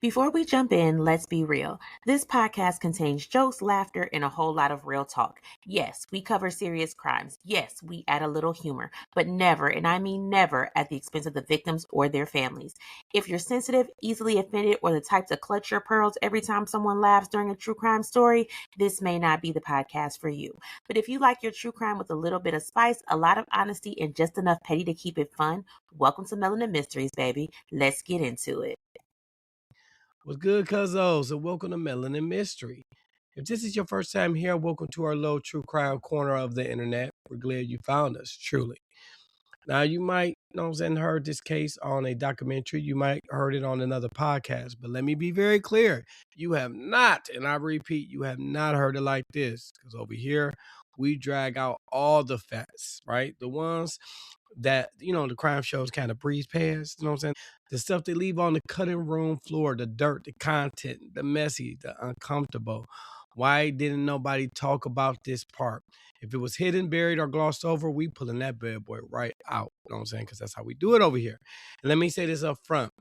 Before we jump in, let's be real. This podcast contains jokes, laughter, and a whole lot of real talk. Yes, we cover serious crimes. Yes, we add a little humor, but never, and I mean never, at the expense of the victims or their families. If you're sensitive, easily offended, or the type to clutch your pearls every time someone laughs during a true crime story, this may not be the podcast for you. But if you like your true crime with a little bit of spice, a lot of honesty, and just enough petty to keep it fun, welcome to Melanin Mysteries, baby. Let's get into it. What's good, cuzzos, and welcome to Melanin Mystery. If this is your first time here, welcome to our little true crime corner of the internet. We're glad you found us, truly. Now, you might, heard this case on a documentary. You might heard it on another podcast. But let me be very clear. You have not, and I repeat, you have not heard it like this. Because over here, we drag out all the facts, right? The ones that, the crime shows kind of breeze past, the stuff they leave on the cutting room floor, the dirt, the content, the messy, the uncomfortable. Why didn't nobody talk about this part? If it was hidden, buried, or glossed over, we pulling that bad boy right out. You know what I'm saying? Because that's how we do it over here. And let me say this up front,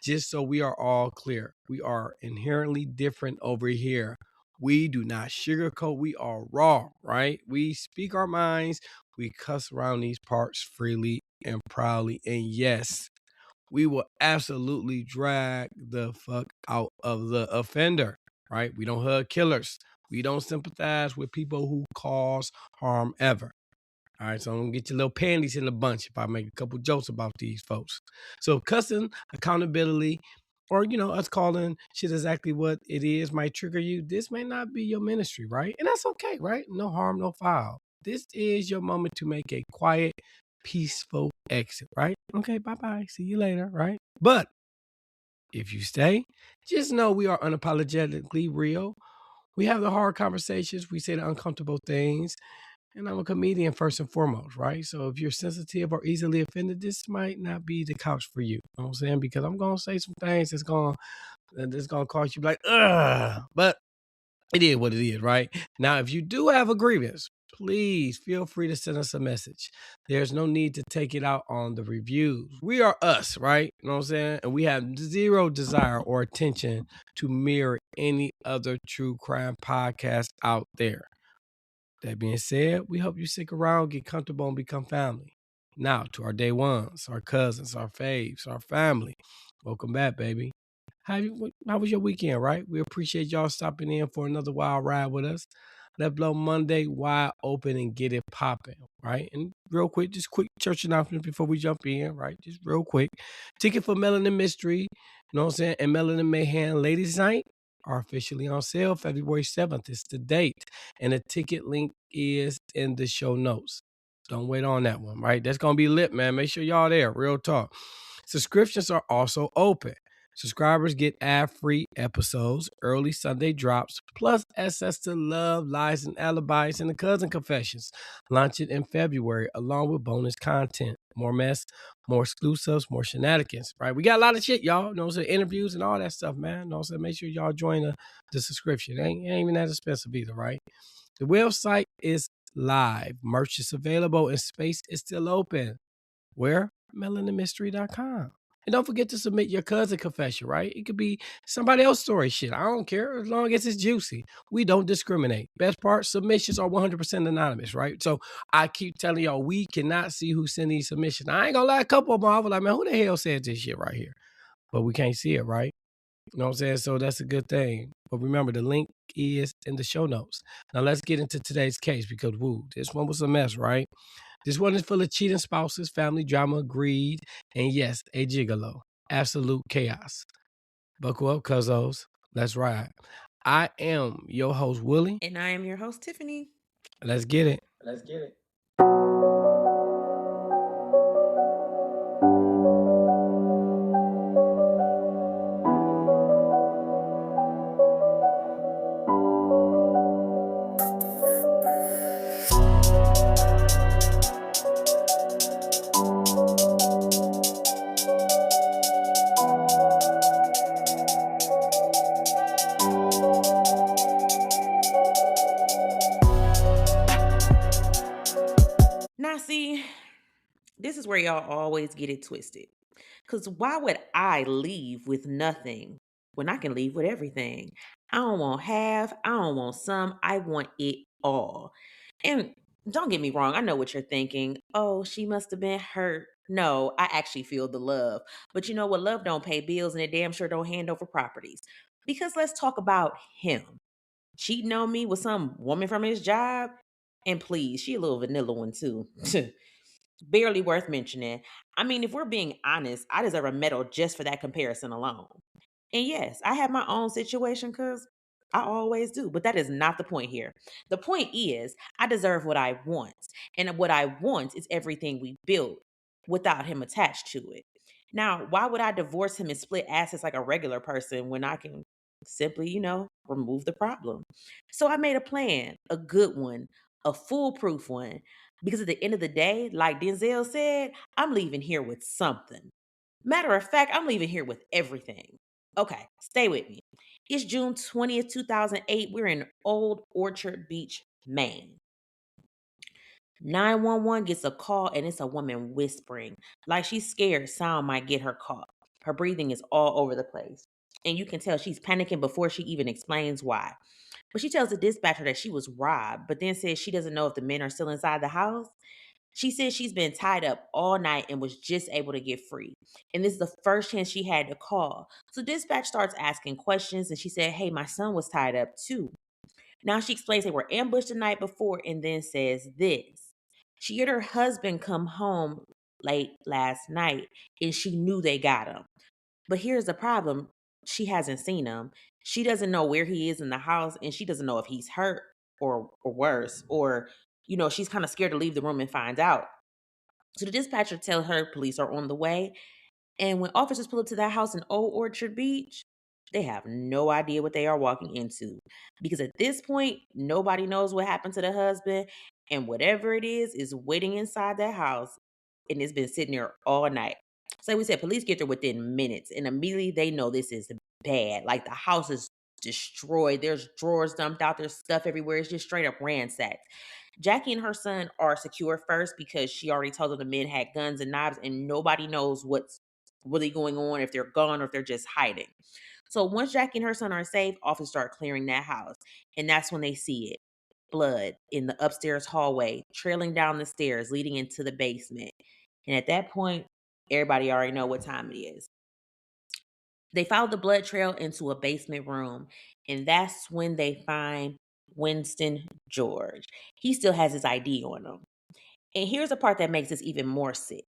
just so we are all clear. We are inherently different over here. We do not sugarcoat. We are raw, right? We speak our minds. We cuss around these parts freely and proudly. And yes, we will absolutely drag the fuck out of the offender, right? We don't hug killers. We don't sympathize with people who cause harm ever. All right, so I'm gonna get your little panties in a bunch if I make a couple jokes about these folks. So cussing, accountability, or us calling shit exactly what it is might trigger you. This may not be your ministry, right? And that's okay, right? No harm, no foul. This is your moment to make a quiet, peaceful exit, right? Okay, bye-bye. See you later, right? But if you stay, just know we are unapologetically real. We have the hard conversations, we say the uncomfortable things, and I'm a comedian first and foremost, right? So if you're sensitive or easily offended, this might not be the couch for you. You know what I'm saying? Because I'm gonna say some things that's gonna cause you like, ugh. But it is what it is, right? Now, if you do have a grievance, please feel free to send us a message. There's no need to take it out on the reviews. We are us, right? You know what I'm saying? And we have zero desire or attention to mirror any other true crime podcast out there. That being said, we hope you stick around, get comfortable, and become family. Now, to our day ones, our cousins, our faves, our family, welcome back, baby. How was your weekend, right? We appreciate y'all stopping in for another wild ride with us. Let's blow Monday wide open and get it popping, right? And real quick, just quick church announcement before we jump in, right? Just real quick. Ticket for Melanin Mystery, you know what I'm saying? And Melanin Mayhem Ladies Night are officially on sale. February 7th is the date. And the ticket link is in the show notes. Don't wait on that one, right? That's going to be lit, man. Make sure y'all there. Real talk. Subscriptions are also open. Subscribers get ad-free episodes, early Sunday drops, plus access to Love, Lies, and Alibis and the Cousin Confessions. Launch it in February, along with bonus content. More mess, more exclusives, more shenanigans, right? We got a lot of shit, y'all. You know what I'm saying? Interviews and all that stuff, man. You know what I'm saying? Make sure y'all join the subscription. It ain't even that expensive either, right? The website is live. Merch is available and space is still open. Where? melaninmystery.com. And don't forget to submit your cousin confession, right? It could be somebody else's story. Shit, I don't care as long as it's juicy. We don't discriminate. Best part, submissions are 100% anonymous, right? So I keep telling y'all, we cannot see who sent these submissions. I ain't gonna lie, a couple of them, I was like, man, who the hell said this shit right here? But we can't see it, right? You know what I'm saying? So that's a good thing. But remember, the link is in the show notes. Now let's get into today's case because, woo, this one was a mess, right? This one is full of cheating spouses, family drama, greed, and yes, a gigolo. Absolute chaos. Buckle up, cuzzos. Let's ride. I am your host, Willie. And I am your host, Tiffany. Let's get it. Let's get it. Now, see, this is where y'all always get it twisted. Because why would I leave with nothing when I can leave with everything. I don't want half, I don't want some, I want it all. And don't get me wrong, I know what you're thinking. Oh, she must have been hurt. No, I actually feel the love. But you know what? Love don't pay bills and it damn sure don't hand over properties. Because let's talk about him. Cheating on me with some woman from his job. And please, she a little vanilla one too. Barely worth mentioning. I mean, if we're being honest, I deserve a medal just for that comparison alone. And yes, I have my own situation because I always do, but that is not the point here. The point is, I deserve what I want. And what I want is everything we built without him attached to it. Now, why would I divorce him and split assets like a regular person when I can simply, remove the problem? So I made a plan, a good one, a foolproof one. Because at the end of the day, like Denzel said, I'm leaving here with something. Matter of fact, I'm leaving here with everything. Okay, stay with me. It's June 20th, 2008. We're in Old Orchard Beach, Maine. 911 gets a call and it's a woman whispering, like she's scared sound might get her caught. Her breathing is all over the place. And you can tell she's panicking before she even explains why. But she tells the dispatcher that she was robbed, but then says she doesn't know if the men are still inside the house. She says she's been tied up all night and was just able to get free. And this is the first chance she had to call. So dispatch starts asking questions and she said, "Hey, my son was tied up too." Now she explains they were ambushed the night before and then says this. She had her husband come home late last night and she knew they got him. But here's the problem. She hasn't seen him. She doesn't know where he is in the house and she doesn't know if he's hurt or worse or she's kind of scared to leave the room and find out. So the dispatcher tells her police are on the way. And when officers pull up to that house in Old Orchard Beach, they have no idea what they are walking into. Because at this point, nobody knows what happened to the husband. And whatever it is waiting inside that house. And it's been sitting there all night. So like we said, police get there within minutes. And immediately they know this is bad. Like the house is destroyed. There's drawers dumped out. There's stuff everywhere. It's just straight up ransacked. Jackie and her son are secure first because she already told them the men had guns and knives and nobody knows what's really going on, if they're gone or if they're just hiding. So once Jackie and her son are safe, officers start clearing that house. And that's when they see it. Blood in the upstairs hallway, trailing down the stairs leading into the basement. And at that point, everybody already know what time it is. They follow the blood trail into a basement room, and that's when they find Winston George. He still has his ID on him. And here's the part that makes this even more sick.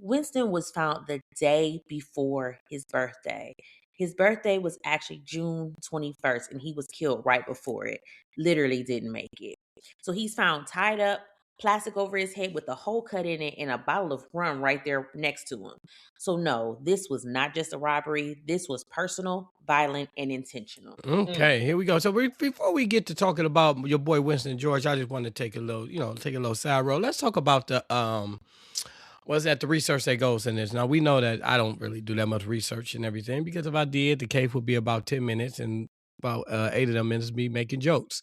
Winston was found the day before his birthday. His birthday was actually June 21st, and he was killed right before it. Literally didn't make it. So he's found tied up, plastic over his head with a hole cut in it, and a bottle of rum right there next to him. So, no, this was not just a robbery. This was personal, violent, and intentional. Okay, here we go. So before we get to talking about your boy Winston George, I just want to take a little, take a little side road. Let's talk about the what's that? The research that goes in this. Now we know that I don't really do that much research and everything because if I did, the case would be about 10 minutes and about 8 of them minutes me making jokes.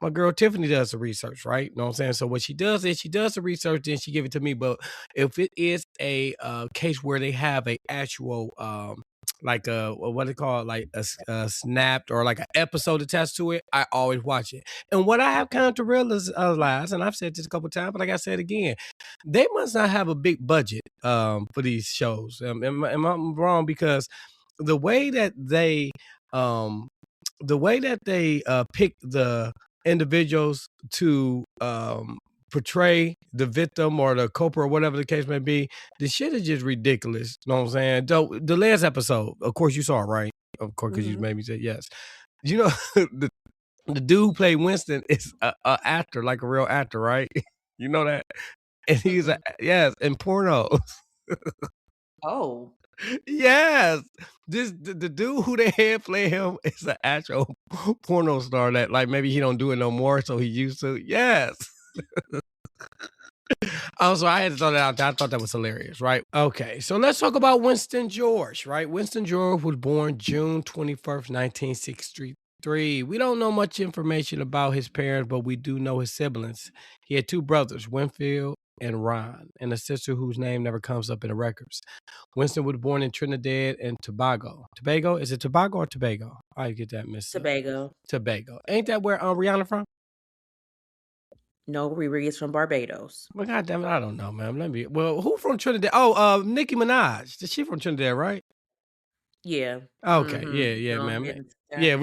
My girl Tiffany does the research, right? You know what I'm saying? So what she does is she does the research, then she give it to me. But if it is a case where they have a actual like a what they call it, like a snapped or like an episode attached to it, I always watch it. And what I have come to realize, and I've said this a couple times, but like I said again, they must not have a big budget for these shows. Am I wrong? Because the way that they um pick the individuals to portray the victim or the culprit or whatever the case may be, the shit is just ridiculous. You know what I'm saying? The last episode, of course, you saw it, right? Of course, because you made me say yes. You know, the dude who played Winston is a actor, like a real actor, right? You know that? And he's yes, in pornos. Oh. Yes, the dude who they had play him is an actual porno star that like maybe he don't do it no more, so he used to. Yes. Also, I had to throw that out there. I thought that was hilarious, right? Okay, so let's talk about Winston George, right? Winston George was born June 21st, 1963. We don't know much information about his parents, but we do know his siblings. He had two brothers, and Ron, and a sister whose name never comes up in the records. Winston was born in Trinidad and Tobago. Tobago? Is it Tobago or Tobago? I get that mixed up. Tobago. Tobago. Ain't that where Rihanna from? No, Riri is from Barbados. Well, goddamn it, I don't know, man. Well, who from Trinidad? Nicki Minaj. Is she from Trinidad, right? Yeah. Okay, Mhm. yeah, Go man. ahead and turn Yeah, that back.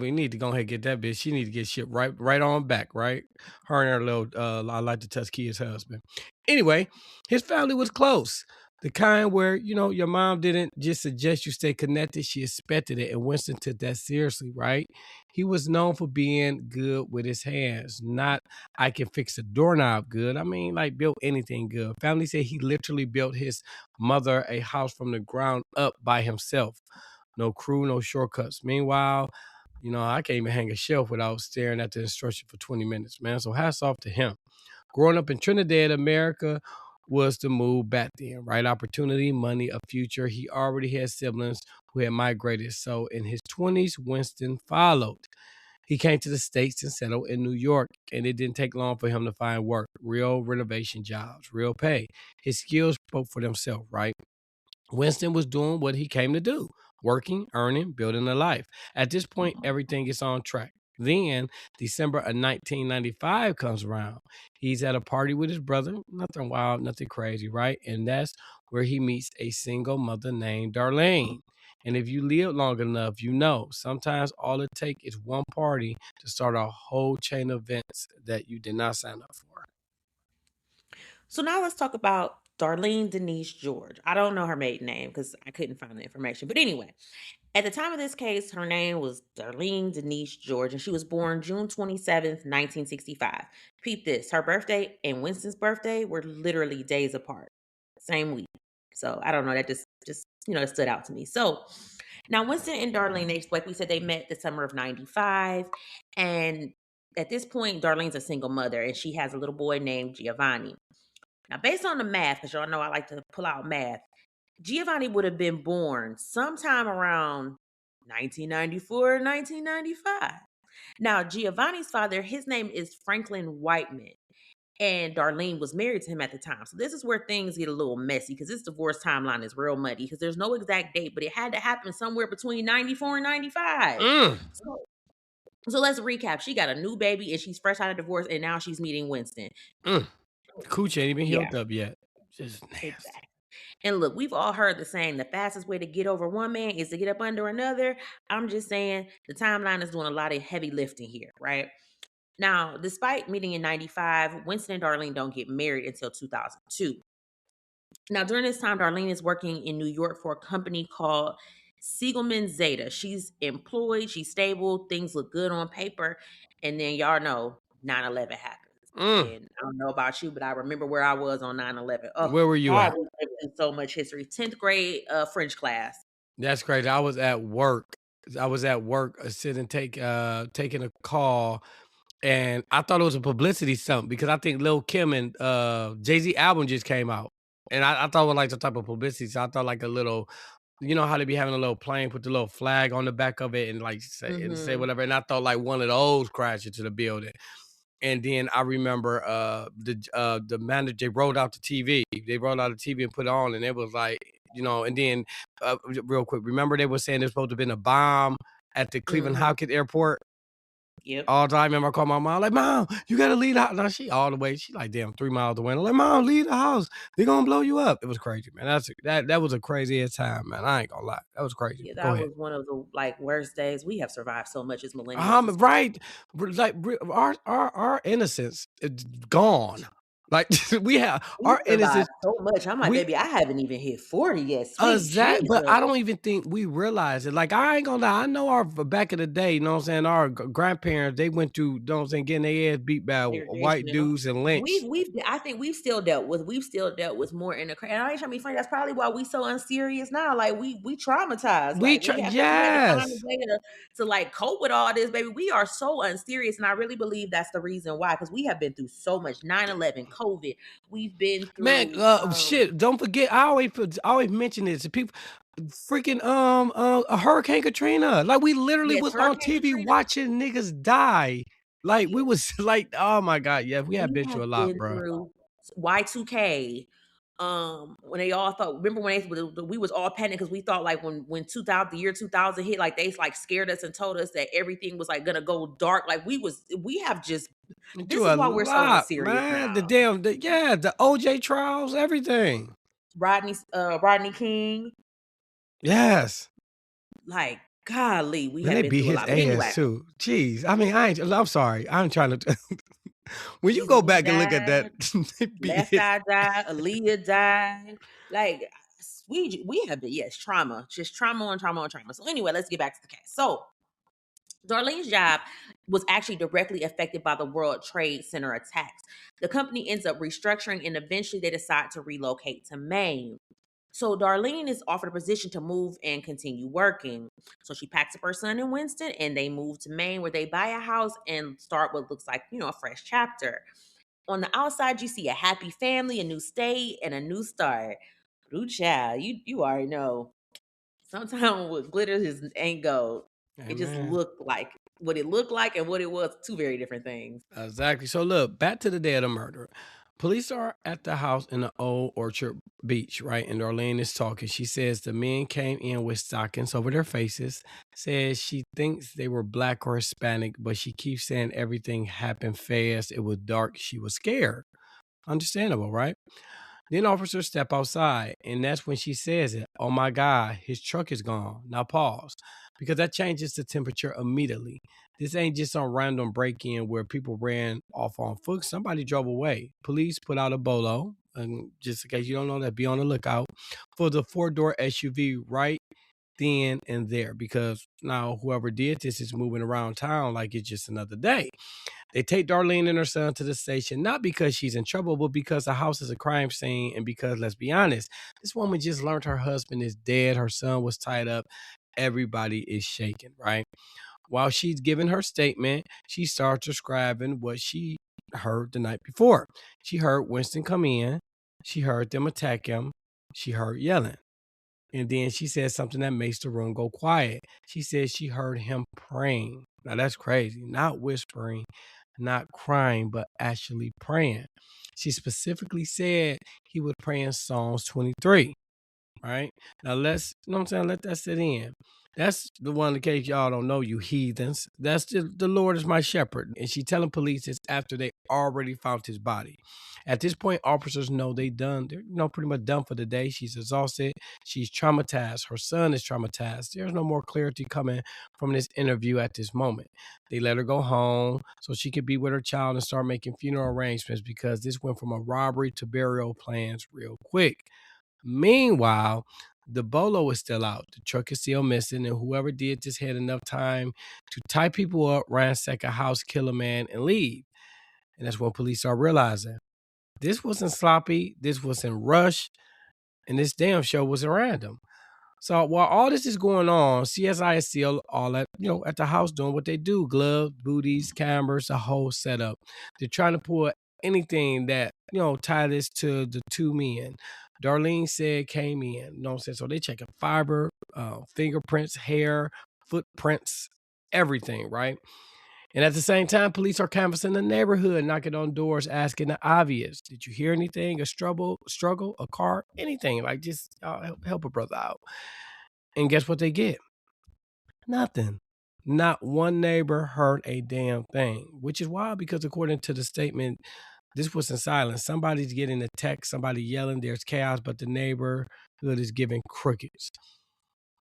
we need to go ahead and get that bitch. She need to get shit right on back, right? Her and her little, I like to touch Kia's husband. Anyway, his family was close. The kind where, your mom didn't just suggest you stay connected, she expected it, and Winston took that seriously, right? He was known for being good with his hands, not I can fix a doorknob good. I mean, like built anything good. Family said he literally built his mother a house from the ground up by himself. No crew, no shortcuts. Meanwhile, I can't even hang a shelf without staring at the instruction for 20 minutes, man. So hats off to him. Growing up in Trinidad, America was the move back then, right? Opportunity, money, a future. He already had siblings who had migrated. So in his 20s, Winston followed. He came to the States and settled in New York, and it didn't take long for him to find work, real renovation jobs, real pay. His skills spoke for themselves, right? Winston was doing what he came to do, working, earning, building a life. At this point, everything is on track. Then December of 1995 comes around. He's at a party with his brother. Nothing wild, nothing crazy, right? And that's where he meets a single mother named Darlene. And if you live long enough, you know sometimes all it takes is one party to start a whole chain of events that you did not sign up for. So now let's talk about Darlene Denise George. I don't know her maiden name because I couldn't find the information. But anyway, at the time of this case, her name was Darlene Denise George, and she was born June 27th, 1965. Peep this, her birthday and Winston's birthday were literally days apart, same week. So I don't know, that just it stood out to me. So now Winston and Darlene, like we said, they met the summer of 95. And at this point, Darlene's a single mother, and she has a little boy named Giovanni. Now, based on the math, because y'all know I like to pull out math, Giovanni would have been born sometime around 1994 or 1995. Now, Giovanni's father, his name is Franklin Whiteman, and Darlene was married to him at the time. So this is where things get a little messy because this divorce timeline is real muddy because there's no exact date, but it had to happen somewhere between 94 and 95. Mm, So let's recap. She got a new baby and she's fresh out of divorce, and now she's meeting Winston. mm. Cooch ain't even Yeah, healed up yet. Just nasty. exactly. And look, we've all heard the saying, the fastest way to get over one man is to get up under another. I'm just saying the timeline is doing a lot of heavy lifting here, right? Now, despite meeting in 95, Winston and Darlene don't get married until 2002. Now, during this time, Darlene is working in New York for a company called Siegelman Zeta. She's employed, she's stable, things look good on paper. And then y'all know 9/11 happens. Mm. And I don't know about you, but I remember where I was on 9/11. Oh, Where were you God, at? we lived in so much history. 10th grade French class. That's crazy. I was at work. Sitting taking a call, and I thought it was a publicity stunt because I think Lil Kim and Jay-Z album just came out. And I thought it was like some type of publicity. So I thought like a little, how they be having a little plane, put the little flag on the back of it and like say Hmm. whatever. And I thought like one of those crashed into the building. And then I remember the manager, they rolled out the TV. They rolled out the TV and put it on, and it was like, and then real quick, remember they were saying there's supposed to have been a bomb at the Cleveland Hmm. Howkett Airport? Yep. All the time, I remember I called my mom, like, Mom, you gotta leave the house. Now she all the way, she like damn 3 miles away. I'm like, Mom, leave the house. They're gonna blow you up. It was crazy, man. That was a crazy ass time, man. I ain't gonna lie. That was crazy. Yeah, But go that ahead. was one of the worst days. We have survived so much as millennials. It's Right. Like our innocence is gone. Like we have We our innocence. survived so much. I'm like, We baby, I haven't even hit 40 yet. Sweet that, but Jesus. I don't even think we realize it. Like I ain't gonna lie, I know our back in the day, you know what I'm saying, our grandparents, they went through, you know what I'm saying, getting their ass beat by white Segregation and all. dudes and lynched. I think we've still dealt with more in the and I ain't trying to be funny. That's probably why we so unserious now. Like we traumatized. We Like try, we had to find a yes. way to like cope with all this, baby. We are so unserious. And I really believe that's the reason why, because we have been through so much. 9/11, COVID. We've been Man, through shit. Don't forget. I always mention this to people. Freaking a Hurricane Katrina. Like we literally yes, was on Hurricane TV Katrina. watching niggas die. Like we Yeah. was like, oh my god, yeah, we have We been have through a lot, been bro. through Y2K. When they all thought, remember when we was all panicked because we thought like when 2000, the year 2000 hit, like they like scared us and told us that everything was like gonna go dark. Like we have just, this To is a why we're so lot, serious man. now. The OJ trials, everything. Rodney King, Yes. like golly, we Man, have they been beat through a his lot. But ass anyway, too. Jeez. I mean, I'm sorry. I'm trying to when you go Sibling back and look at that, died, they beat Left his Eye died, Aaliyah died. Like we have been, yes, trauma, just trauma on trauma on trauma. So anyway, let's get back to the case. So Darlene's job was actually directly affected by the World Trade Center attacks. The company ends up restructuring and eventually they decide to relocate to Maine. So Darlene is offered a position to move and continue working. So she packs up her son in Winston and they move to Maine where they buy a house and start what looks like, a fresh chapter. On the outside, you see a happy family, a new state, and a new start. Ooh, child, you already know. Sometimes what glitters is ain't gold. It just man. looked like what it looked like and what it was, two very different things. Exactly. So look, back to the day of the murder. Police are at the house in the old Orchard Beach, right? And Darlene is talking. She says the men came in with stockings over their faces. Says she thinks they were black or Hispanic, but she keeps saying everything happened fast. It was dark. She was scared. Understandable, right? Then officers step outside, and that's when she says it. Oh my God, his truck is gone. Now pause, because that changes the temperature immediately. This ain't just some random break in where people ran off on foot. Somebody drove away. Police put out a bolo, and just in case you don't know that, be on the lookout for the four-door SUV right then and there, because now whoever did this is moving around town like it's just another day. They take Darlene and her son to the station, not because she's in trouble, but because the house is a crime scene. And because, let's be honest, this woman just learned her husband is dead. Her son was tied up. Everybody is shaken, right? While she's giving her statement, she starts describing what she heard the night before. She heard Winston come in. She heard them attack him. She heard yelling. And then she said something that makes the room go quiet. She said she heard him praying. Now that's crazy. Not whispering, not crying, but actually praying. She specifically said he was praying Psalms 23. Right? Now let's, you know what I'm saying? Let that sit in. That's the one in case y'all don't know, you heathens. That's the Lord is my shepherd. And she telling police this after they already found his body. At this point, officers know they done, they're pretty much done for the day. She's exhausted. She's traumatized. Her son is traumatized. There's no more clarity coming from this interview at this moment. They let her go home so she could be with her child and start making funeral arrangements because this went from a robbery to burial plans real quick. Meanwhile, the bolo is still out. The truck is still missing, and whoever did this had enough time to tie people up, ransack a house, kill a man, and leave. And that's when police are realizing this wasn't sloppy, this wasn't rushed, and this damn show wasn't random. So while all this is going on, CSI is still all at the house doing what they do: gloves, booties, cameras, the whole setup. They're trying to pull anything that tie this to the two men. Darlene said came in. You know what I'm saying? So they checking fiber, fingerprints, hair, footprints, everything, right? And at the same time, police are canvassing the neighborhood, knocking on doors, asking the obvious. Did you hear anything? A struggle, a car, anything? Like just help a brother out. And guess what they get? Nothing. Not one neighbor heard a damn thing, which is wild because according to the statement, this was in silence. Somebody's getting a text, somebody yelling, there's chaos, but the neighborhood is giving crickets.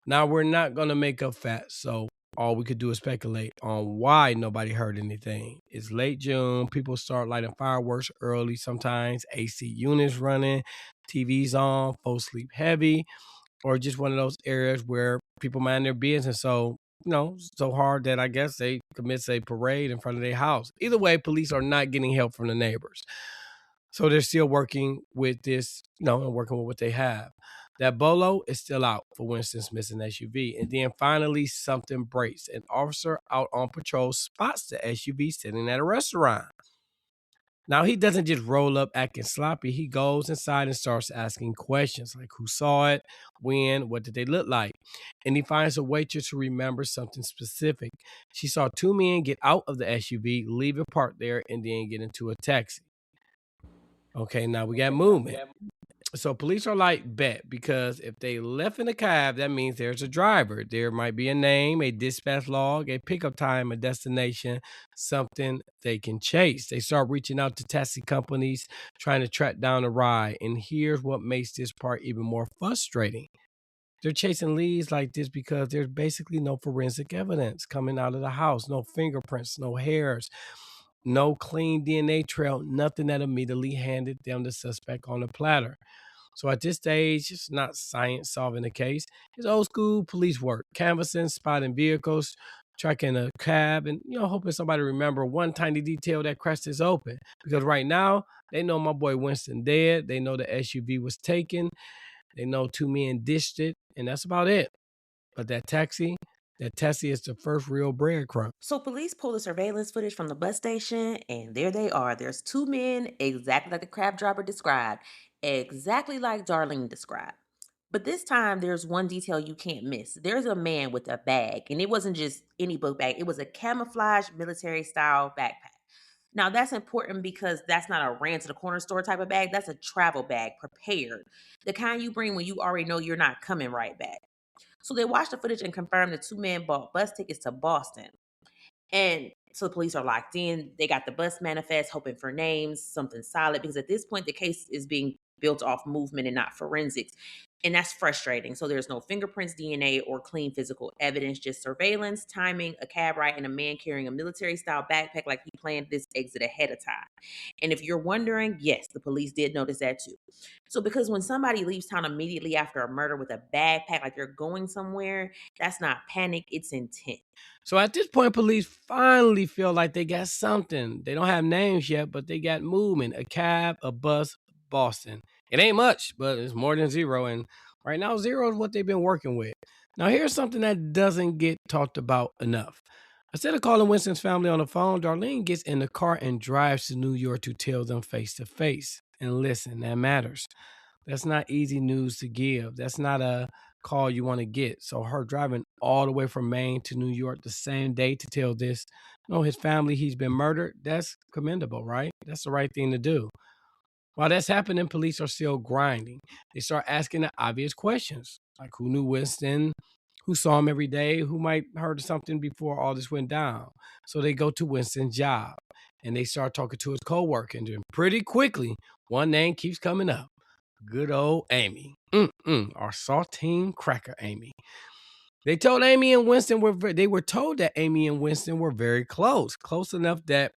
Now, we're not going to make up facts, so all we could do is speculate on why nobody heard anything. It's late June. People start lighting fireworks early sometimes. AC units running, TV's on, folks sleep heavy, or just one of those areas where people mind their business. So, so hard that I guess they commit a parade in front of their house. Either way, police are not getting help from the neighbors. So they're still working with this, and working with what they have. That bolo is still out for Winston's missing SUV. And then finally, something breaks. An officer out on patrol spots the SUV sitting at a restaurant. Now, he doesn't just roll up acting sloppy. He goes inside and starts asking questions like who saw it, when, what did they look like? And he finds a waitress who remembers something specific. She saw two men get out of the SUV, leave it parked there, and then get into a taxi. Okay, now we got movement. So police are like, bet, because if they left in a cab, that means there's a driver. There might be a name, a dispatch log, a pickup time, a destination, something they can chase. They start reaching out to taxi companies, trying to track down a ride. And here's what makes this part even more frustrating. They're chasing leads like this because there's basically no forensic evidence coming out of the house, no fingerprints, no hairs, no clean DNA trail, nothing that immediately handed them the suspect on a platter. So at this stage, it's not science solving the case. It's old school police work, canvassing, spotting vehicles, tracking a cab, and hoping somebody remember one tiny detail that crashed this open. Because right now, they know my boy Winston dead. They know the SUV was taken. They know two men dished it, and that's about it. But that taxi is the first real breadcrumb. So police pull the surveillance footage from the bus station, and there they are. There's two men, exactly like the cab driver described, exactly like Darlene described. But this time, there's one detail you can't miss. There's a man with a bag, and it wasn't just any book bag. It was a camouflage military style backpack. Now, that's important because that's not a ran to the corner store type of bag. That's a travel bag, prepared. The kind you bring when you already know you're not coming right back. So they watched the footage and confirmed the two men bought bus tickets to Boston. And so the police are locked in. They got the bus manifest, hoping for names, something solid, because at this point, the case is being built off movement and not forensics. And that's frustrating. So there's no fingerprints, DNA, or clean physical evidence, just surveillance, timing, a cab ride, and a man carrying a military style backpack like he planned this exit ahead of time. And if you're wondering, yes, the police did notice that too. So because when somebody leaves town immediately after a murder with a backpack, like you're going somewhere, that's not panic, it's intent. So at this point, police finally feel like they got something. They don't have names yet, but they got movement. A cab, a bus, Boston. It ain't much, but it's more than zero. And right now, zero is what they've been working with. Now, here's something that doesn't get talked about enough. Instead of calling Winston's family on the phone, Darlene gets in the car and drives to New York to tell them face to face. And listen, that matters. That's not easy news to give. That's not a call you want to get. So her driving all the way from Maine to New York the same day to tell this, his family he's been murdered, that's commendable, right? That's the right thing to do. While that's happening, police are still grinding. They start asking the obvious questions, like who knew Winston, who saw him every day, who might heard something before all this went down. So they go to Winston's job and they start talking to his coworker, and then pretty quickly, one name keeps coming up. Good old Amy. Our saltine cracker Amy. They told Amy and Winston they were told that Amy and Winston were very close enough that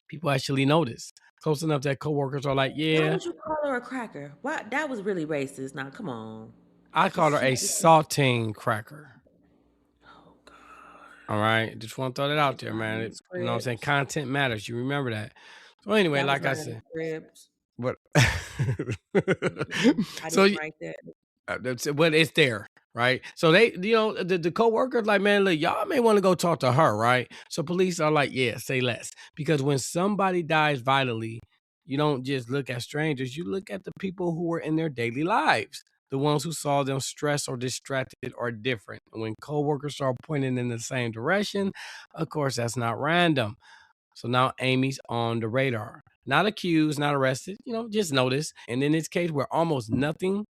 people actually noticed. Close enough that coworkers are like, Why yeah, would you call her a cracker? Why that was really racist. Now, come on. I call her a Just saltine cracker. oh god. All right. Just want to throw that out there, man. Learning You know what I'm saying? scripts. Content matters. You remember that. So anyway, That was like I learning said, scripts. what I so didn't write that. but it's there, right? So they, the co-workers like, man, look, y'all may want to go talk to her, right? So police are like, yeah, say less. Because when somebody dies violently, you don't just look at strangers, you look at the people who were in their daily lives, the ones who saw them stressed or distracted or different. And when co-workers start pointing in the same direction, of course, that's not random. So now Amy's on the radar. Not accused, not arrested, just notice. And in this case where almost nothing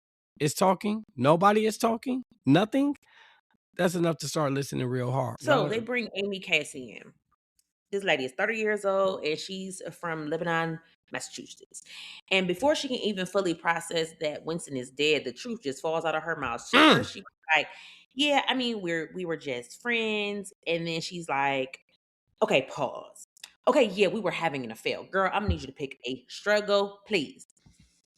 is talking, nobody is talking, nothing, that's enough to start listening real hard. So they bring Amy Casey in. This lady is 30 years old and she's from Lebanon, Massachusetts. And before she can even fully process that Winston is dead, the truth just falls out of her mouth. First she was like, yeah, I mean, we were just friends. And then she's like, okay, pause. Okay, yeah, we were having an affair. Girl, I'm gonna need you to pick a struggle, please.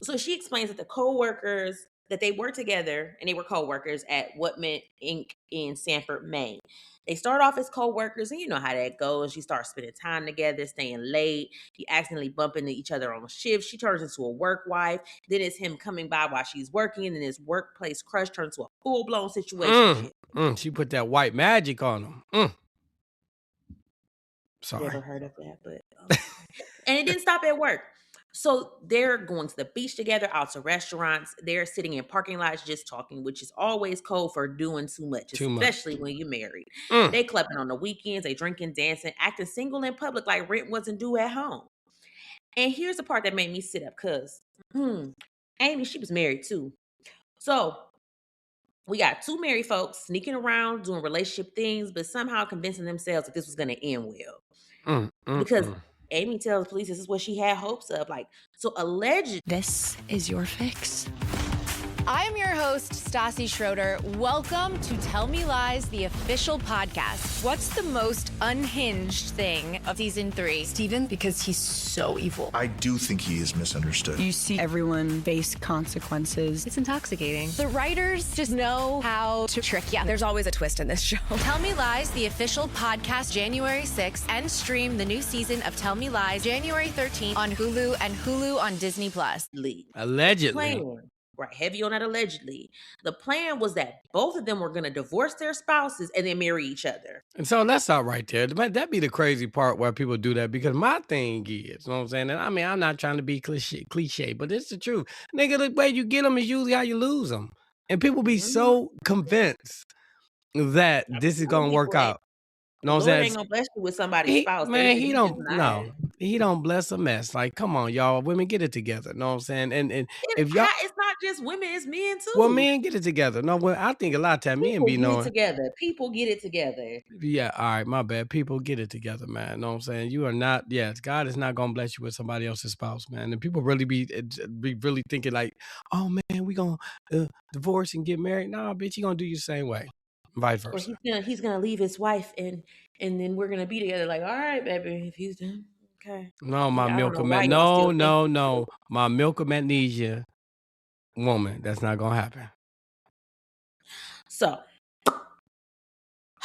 So she explains that the co-workers that they were together and they were co-workers at Whatman Inc. in Sanford, Maine. They start off as co-workers, and you know how that goes. You start spending time together, staying late. You accidentally bump into each other on shift. She turns into a work wife. Then it's him coming by while she's working, and then his workplace crush turns to a full-blown situation. She put that white magic on him. Sorry. Never heard of that, but okay. And it didn't stop at work. So they're going to the beach together, out to restaurants. They're sitting in parking lots just talking, which is always code for doing too much, Too much. especially when you're married. They clubbing on the weekends, they drinking, dancing, acting single in public like rent wasn't due at home. And here's the part that made me sit up because Amy, she was married too. So we got two married folks sneaking around doing relationship things, but somehow convincing themselves that this was going to end well. Mm, mm, Because mm. Amy tells police this is what she had hopes of. Like, so allegedly, This is your fix. I am your host, Stassi Schroeder. Welcome to Tell Me Lies, the official podcast. What's the most unhinged thing of season 3? Steven, because he's so evil. I do think he is misunderstood. You see everyone face consequences. It's intoxicating. The writers just know how to trick you. There's always a twist in this show. Tell Me Lies, the official podcast, January 6th, and stream the new season of Tell Me Lies, January 13th on Hulu and Hulu on Disney+. Allegedly. plan, right? Heavy on that allegedly. The plan was that both of them were going to divorce their spouses and then marry each other. And so that's all right there. That be the crazy part where people do that, because my thing is, you know what I'm saying? And I mean, I'm not trying to be cliche, but it's the truth. Nigga, the way you get them is usually how you lose them. And people be so convinced that this is going to work out. You know what I'm Lord saying? ain't gonna bless you with somebody's spouse. Man, He's he just don't, not. no. He don't bless a mess. Like, come on, y'all. Women, get it together. You know what I'm saying? And if It's y'all, it's not just women, it's men too. well, men, get it together. No, well, I think a lot of times men People be get it knowing. together. People get it together. Yeah, all right, my bad. People, get it together, man. You know what I'm saying? You are not, yes, God is not gonna bless you with somebody else's spouse, man. And people really be really thinking like, oh man, we gonna divorce and get married. Nah, bitch, you gonna do you the same way. Vice Or versa. he's gonna leave his wife and then we're gonna be together. Like, all right, baby, if he's done, okay. No, my I milk don't of know why mag. y'all still No, think- no. My milk of magnesia woman. That's not gonna happen. So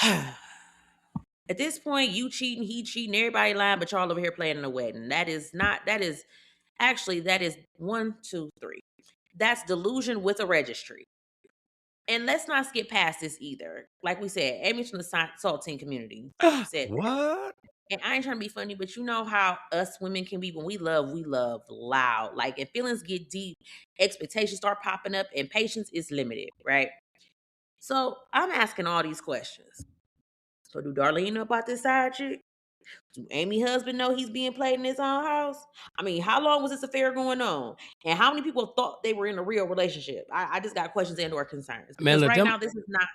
at this point, you cheating, he cheating, everybody lying, but y'all over here planning a wedding. That is 1, 2, 3. That's delusion with a registry. And let's not skip past this either. Like we said, Amy's from the saltine community. Said that. What? And I ain't trying to be funny, but you know how us women can be when we love loud. Like if feelings get deep, expectations start popping up, and patience is limited, right? So I'm asking all these questions. So do Darlene know about this side chick? Do Amy husband know he's being played in his own house? I mean, how long was this affair going on? And how many people thought they were in a real relationship? I just got questions and or concerns. Man, Because look, right them, now this is not.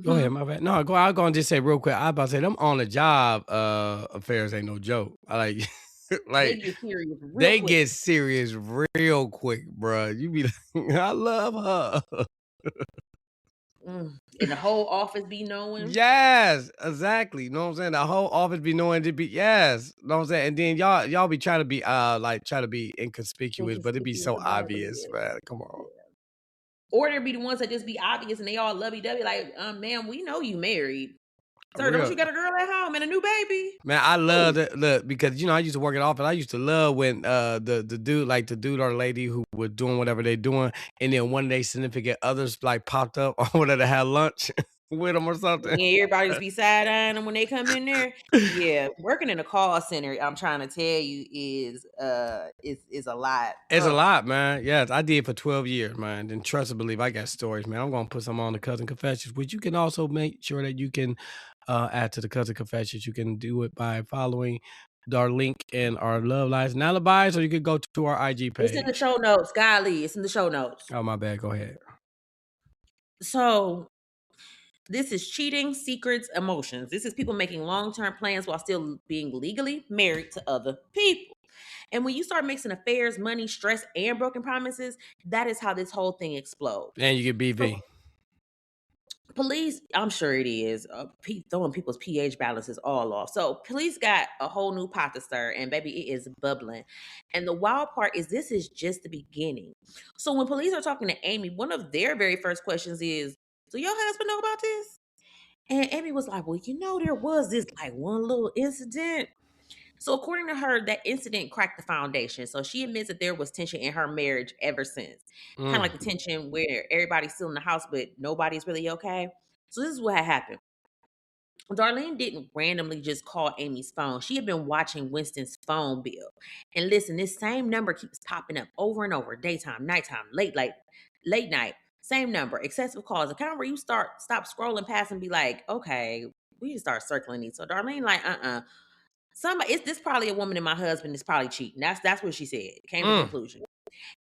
go ahead, my bad. No, I'll go and just say real quick. I about to say them on the job affairs ain't no joke. I like They like get serious real they quick. get serious real quick, bro. You be like, I love her. And the whole office be knowing. Yes, exactly. You know what I'm saying? The whole office be knowing to be, yes. You know what I'm saying? And then y'all be trying to be like try to be inconspicuous, but it be so obvious, man. Come on. Or there be the ones that just be obvious and they all lovey-dovey, like, ma'am, we know you married. Sir, Real. don't you got a girl at home and a new baby? Man, I love that. Look, because you know I used to work at office. I used to love when the dude or lady who was doing whatever they doing, and then one of their significant others like popped up or whatever to have lunch with them or something. Yeah, everybody just be side-eyeing them when they come in there. Yeah, working in a call center, I'm trying to tell you, is a lot. It's a lot, man. Yes, I did for 12 years, man. And trust and believe, I got stories, man. I'm gonna put some on the Cousin Confessions, which you can also make sure that you can add to the Cousin Confessions. You can do it by following our link in our Love Lies and Alibis, or you could go to our IG page. It's in the show notes, golly. It's in the show notes. Oh, my bad. Go ahead. So this is cheating, secrets, emotions. This is people making long-term plans while still being legally married to other people. And when you start mixing affairs, money, stress, and broken promises, that is how this whole thing explodes. And you get BV. So, police, I'm sure it is, throwing people's pH balances all off. So police got a whole new pot to stir, and baby, it is bubbling. And the wild part is this is just the beginning. So when police are talking to Amy, one of their very first questions is, do your husband know about this? And Amy was like, well, there was this like one little incident. So according to her, that incident cracked the foundation. So she admits that there was tension in her marriage ever since. Kind of like the tension where everybody's still in the house, but nobody's really okay. So this is what had happened. Darlene didn't randomly just call Amy's phone. She had been watching Winston's phone bill. And listen, this same number keeps popping up over and over, daytime, nighttime, late night. Same number, excessive calls. The kind where you stop scrolling past and be like, okay, we need to start circling these. So Darlene, like, This probably a woman and my husband is probably cheating. That's what she said. Came to the conclusion.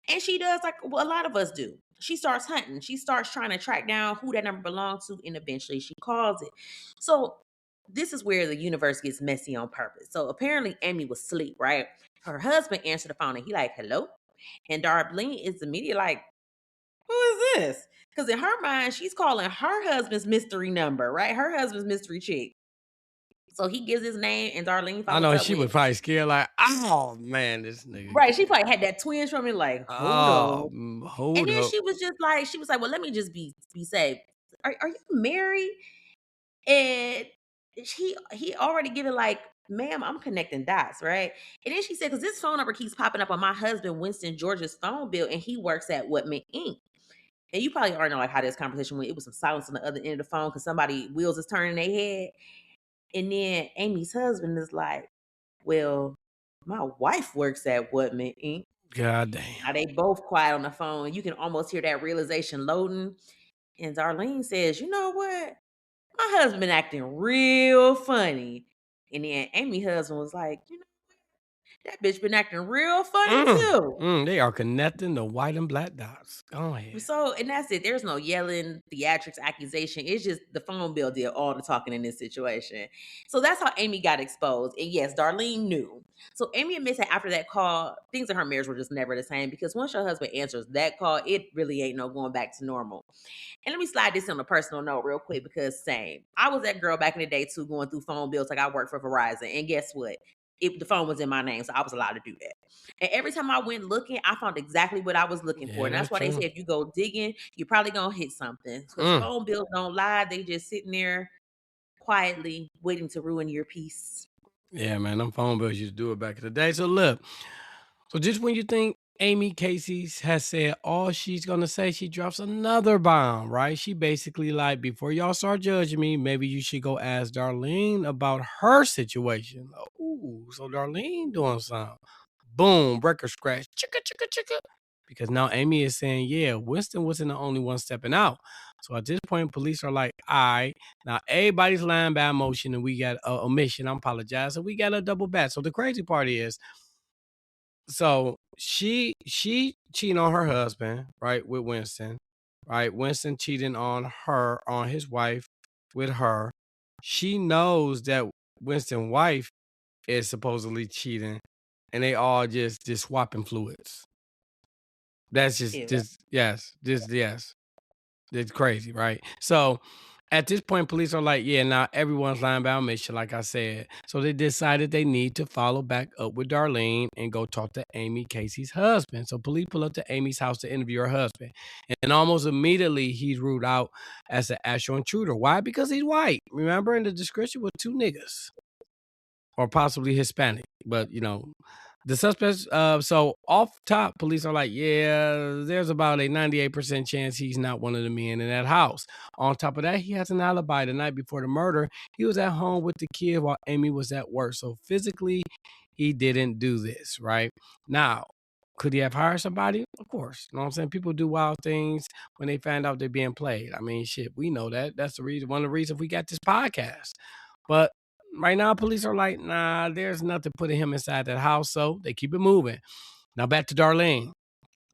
And she does like what a lot of us do. She starts hunting. She starts trying to track down who that number belongs to, and eventually she calls it. So this is where the universe gets messy on purpose. So apparently Amy was asleep, right? Her husband answered the phone and he like, hello? And Darlene is immediately like, who is this? Because in her mind, she's calling her husband's mystery number, right? Her husband's mystery chick. So he gives his name and Darlene I follows know up she with, was probably scared, like, oh man, this nigga. right. She probably had that twinge from it, like, hold on. And Hold then up. she was like, well, let me just be safe. Are you married? And he already given like, ma'am, I'm connecting dots, right? And then she said, because this phone number keeps popping up on my husband Winston George's phone bill, and he works at What Mint Inc. And you probably already know like how this conversation went. It was some silence on the other end of the phone because somebody wheels is turning their head. And then Amy's husband is like, well, my wife works at What Mint Inc. God damn. Now they both quiet on the phone. You can almost hear that realization loading. And Darlene says, you know what? My husband been acting real funny. And then Amy's husband was like, you know, that bitch been acting real funny too. They are connecting the white and black dots. Go ahead. So, and that's it. There's no yelling, theatrics, accusation. It's just the phone bill did all the talking in this situation. So that's how Amy got exposed. And yes, Darlene knew. So Amy admits that after that call, things in her marriage were just never the same because once your husband answers that call, it really ain't no going back to normal. And let me slide this on a personal note real quick because same. I was that girl back in the day too, going through phone bills like I worked for Verizon. And guess what? The phone was in my name, so I was allowed to do that. And every time I went looking, I found exactly what I was looking for. And that's why they say if you go digging, you're probably gonna hit something. Because phone bills don't lie; they just sitting there quietly waiting to ruin your peace. Yeah, man, them phone bills used to do it back in the day. So look, so just when you think Amy Casey has said all she's gonna say, she drops another bomb, right? She basically like, before y'all start judging me, maybe you should go ask Darlene about her situation. Ooh, so Darlene doing something. Boom, record scratch, chicka, chicka, chicka. Because now Amy is saying, yeah, Winston wasn't the only one stepping out. So at this point, police are like, all right, now everybody's lying by emotion and we got omission. I apologize. So we got a double bat. So the crazy part is, so she cheating on her husband, right, with Winston, right? Winston cheating on his wife with her. She knows that Winston's wife is supposedly cheating, and they all just swapping fluids. That's yes. It's crazy, right? So at this point, police are like, yeah, now everyone's lying about mission, like I said. So they decided they need to follow back up with Darlene and go talk to Amy Casey's husband. So police pull up to Amy's house to interview her husband. And almost immediately, he's ruled out as an actual intruder. Why? Because he's white. Remember, in the description were 2 niggas. Or possibly Hispanic. But, the suspects, so off top, police are like, yeah, there's about a 98% chance he's not one of the men in that house. On top of that, he has an alibi. The night before the murder, he was at home with the kid while Amy was at work. So physically, he didn't do this, right? Now, could he have hired somebody? Of course. You know what I'm saying? People do wild things when they find out they're being played. I mean, shit, we know that. That's the reason, one of the reasons we got this podcast. But right now, police are like, nah, there's nothing putting him inside that house, so they keep it moving. Now back to Darlene,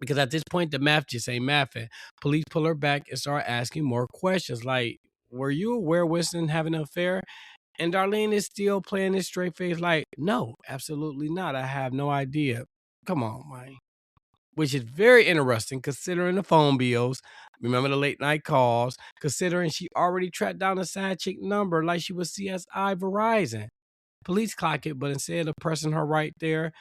because at this point, the math just ain't mathing. Police pull her back and start asking more questions, like, were you aware Winston having an affair? And Darlene is still playing this straight face, like, no, absolutely not. I have no idea. Come on, man. Which is very interesting considering the phone bills. Remember the late night calls, considering she already tracked down a side chick number like she was CSI Verizon. Police clock it, but instead of pressing her right there,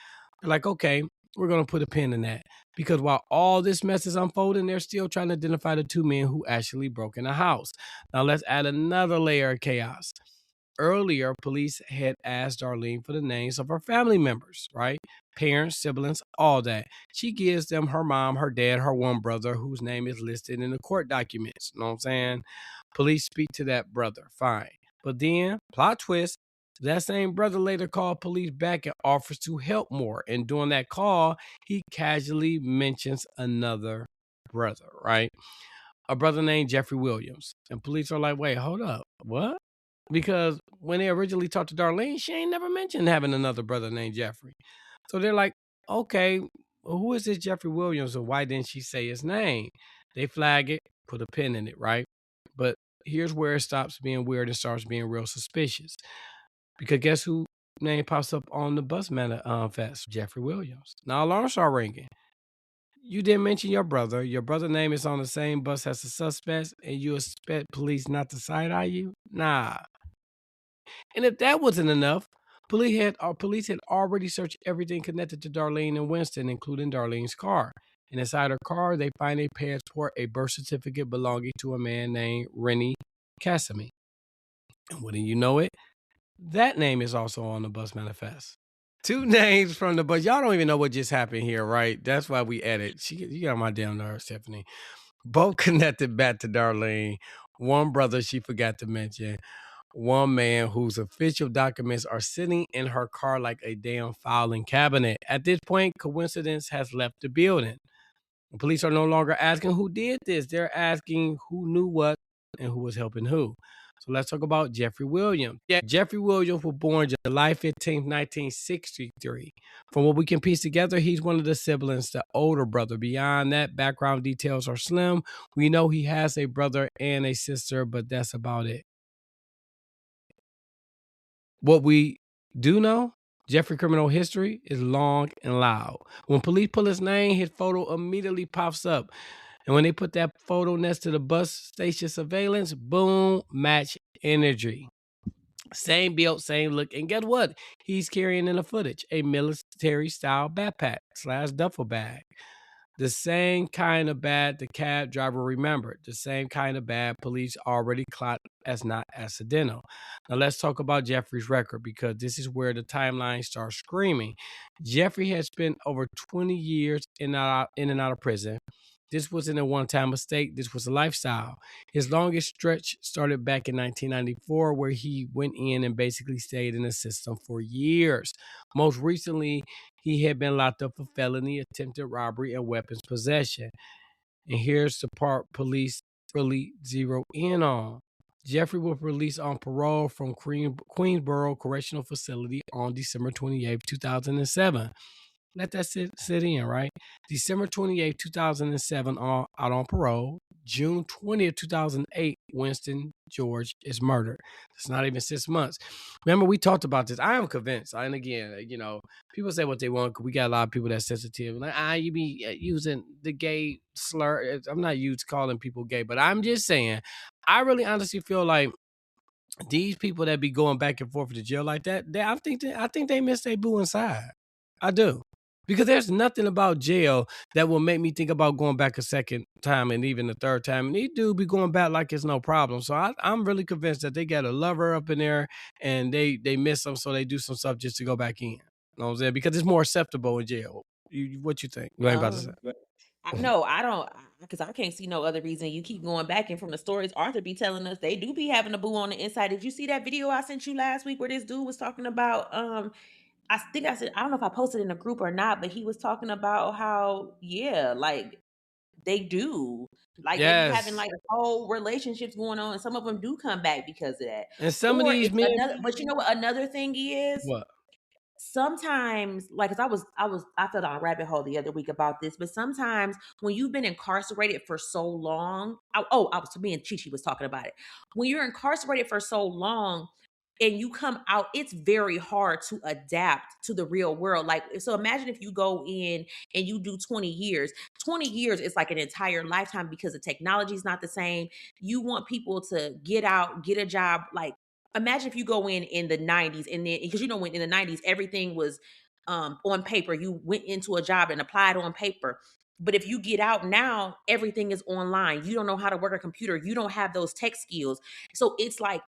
they're like, okay, we're going to put a pin in that. Because while all this mess is unfolding, they're still trying to identify the 2 men who actually broke in the house. Now let's add another layer of chaos. Earlier, police had asked Darlene for the names of her family members, right? Parents, siblings, all that. She gives them her mom, her dad, her one brother, whose name is listed in the court documents. You know what I'm saying? Police speak to that brother. Fine. But then, plot twist, that same brother later called police back and offers to help more. And during that call, he casually mentions another brother, right? A brother named Jeffrey Williams. And police are like, wait, hold up. What? because when they originally talked to Darlene, she ain't never mentioned having another brother named Jeffrey. So they're like, okay, well, who is this Jeffrey Williams, and why didn't she say his name? They flag it, put a pin in it, right? But here's where it stops being weird and starts being real suspicious. Because guess who name pops up on the bus manifest? Jeffrey Williams. Now alarms start ringing. You didn't mention your brother. Your brother's name is on the same bus as the suspects, and you expect police not to side eye you? Nah. And if that wasn't enough, police had already searched everything connected to Darlene and Winston, including Darlene's car. And inside her car, they find a passport, a birth certificate belonging to a man named Rennie Cassamy. And wouldn't you know it, that name is also on the bus manifest. Two names from the bus. Y'all don't even know what just happened here, right? That's why we edit. You got my damn nerves, Stephanie. Both connected back to Darlene. One brother she forgot to mention. One man whose official documents are sitting in her car like a damn filing cabinet. At this point, coincidence has left the building. The police are no longer asking who did this. They're asking who knew what and who was helping who. So let's talk about Jeffrey Williams. Jeffrey Williams was born July 15th, 1963. From what we can piece together, he's one of the siblings, the older brother. Beyond that, background details are slim. We know he has a brother and a sister, but that's about it. What we do know, Jeffrey's criminal history is long and loud. When police pull his name, his photo immediately pops up. And when they put that photo next to the bus station surveillance, boom, match energy. Same build, same look. And guess what? He's carrying in the footage a military-style backpack / duffel bag. The same kind of bad the cab driver remembered. The same kind of bad police already clocked as not accidental. Now let's talk about Jeffrey's record, because this is where the timeline starts screaming. Jeffrey had spent over 20 years in and out of prison. This wasn't a one-time mistake. This was a lifestyle. His longest stretch started back in 1994, where he went in and basically stayed in the system for years. Most recently, he had been locked up for felony, attempted robbery, and weapons possession. And here's the part police really zero in on. Jeffrey was released on parole from Queensboro Correctional Facility on December 28, 2007. Let that sit in, right? December 28, 2007, out on parole. June 20th, 2008, Winston George is murdered. It's not even 6 months. Remember, we talked about this. I am convinced. And again, people say what they want. We got a lot of people that's sensitive. Like, you be using the gay slur. I'm not used to calling people gay, but I'm just saying, I really honestly feel like these people that be going back and forth to jail like that, I think they miss their boo inside. I do. Because there's nothing about jail that will make me think about going back a second time and even the third time. And they do be going back like it's no problem. So I'm really convinced that they got a lover up in there and they miss them, so they do some stuff just to go back in. You know what I'm saying? Because it's more acceptable in jail. What you think? You ain't about to say. No, I don't, because I can't see no other reason. You keep going back, and from the stories Arthur be telling us, they do be having a boo on the inside. Did you see that video I sent you last week where this dude was talking about? I think I said, I don't know if I posted in a group or not, but he was talking about how, yeah, like they do, like they be having like whole relationships going on, and some of them do come back because of that. And some of these men, but you know what? Another thing is, what? Sometimes, like, cause I fell down a rabbit hole the other week about this, but sometimes when you've been incarcerated for so long, I was, to me and Chi was talking about it. When you're incarcerated for so long and you come out, it's very hard to adapt to the real world. Like, so imagine if you go in and you do 20 years. 20 years is like an entire lifetime, because the technology is not the same. You want people to get out, get a job. Like, imagine if you go in the 90s, and then, because when in the 90s everything was on paper, you went into a job and applied on paper. But if you get out now, everything is online. You don't know how to work a computer. You don't have those tech skills. So it's like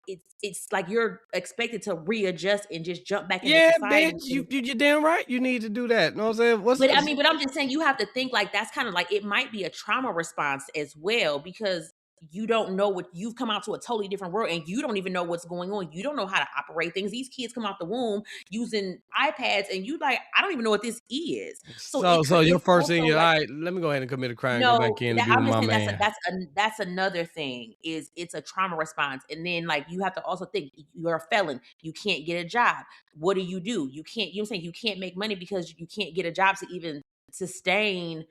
you're expected to readjust and just jump back into society. Bitch, you're damn right. You need to do that. You know what I'm saying? But I'm just saying, you have to think like that's kind of like, it might be a trauma response as well, because you don't know what you've come out to a totally different world and you don't even know what's going on. You don't know how to operate things. These kids come out the womb using iPads and you like, I don't even know what this is. So So your it's first thing also is, all like, right, let me go ahead and commit a crime and go back no, in and that be with I'm just my saying man. that's another thing is it's a trauma response. And then like you have to also think you're a felon. You can't get a job. What do? You can't, you know what I'm saying? You can't make money because you can't get a job to even sustain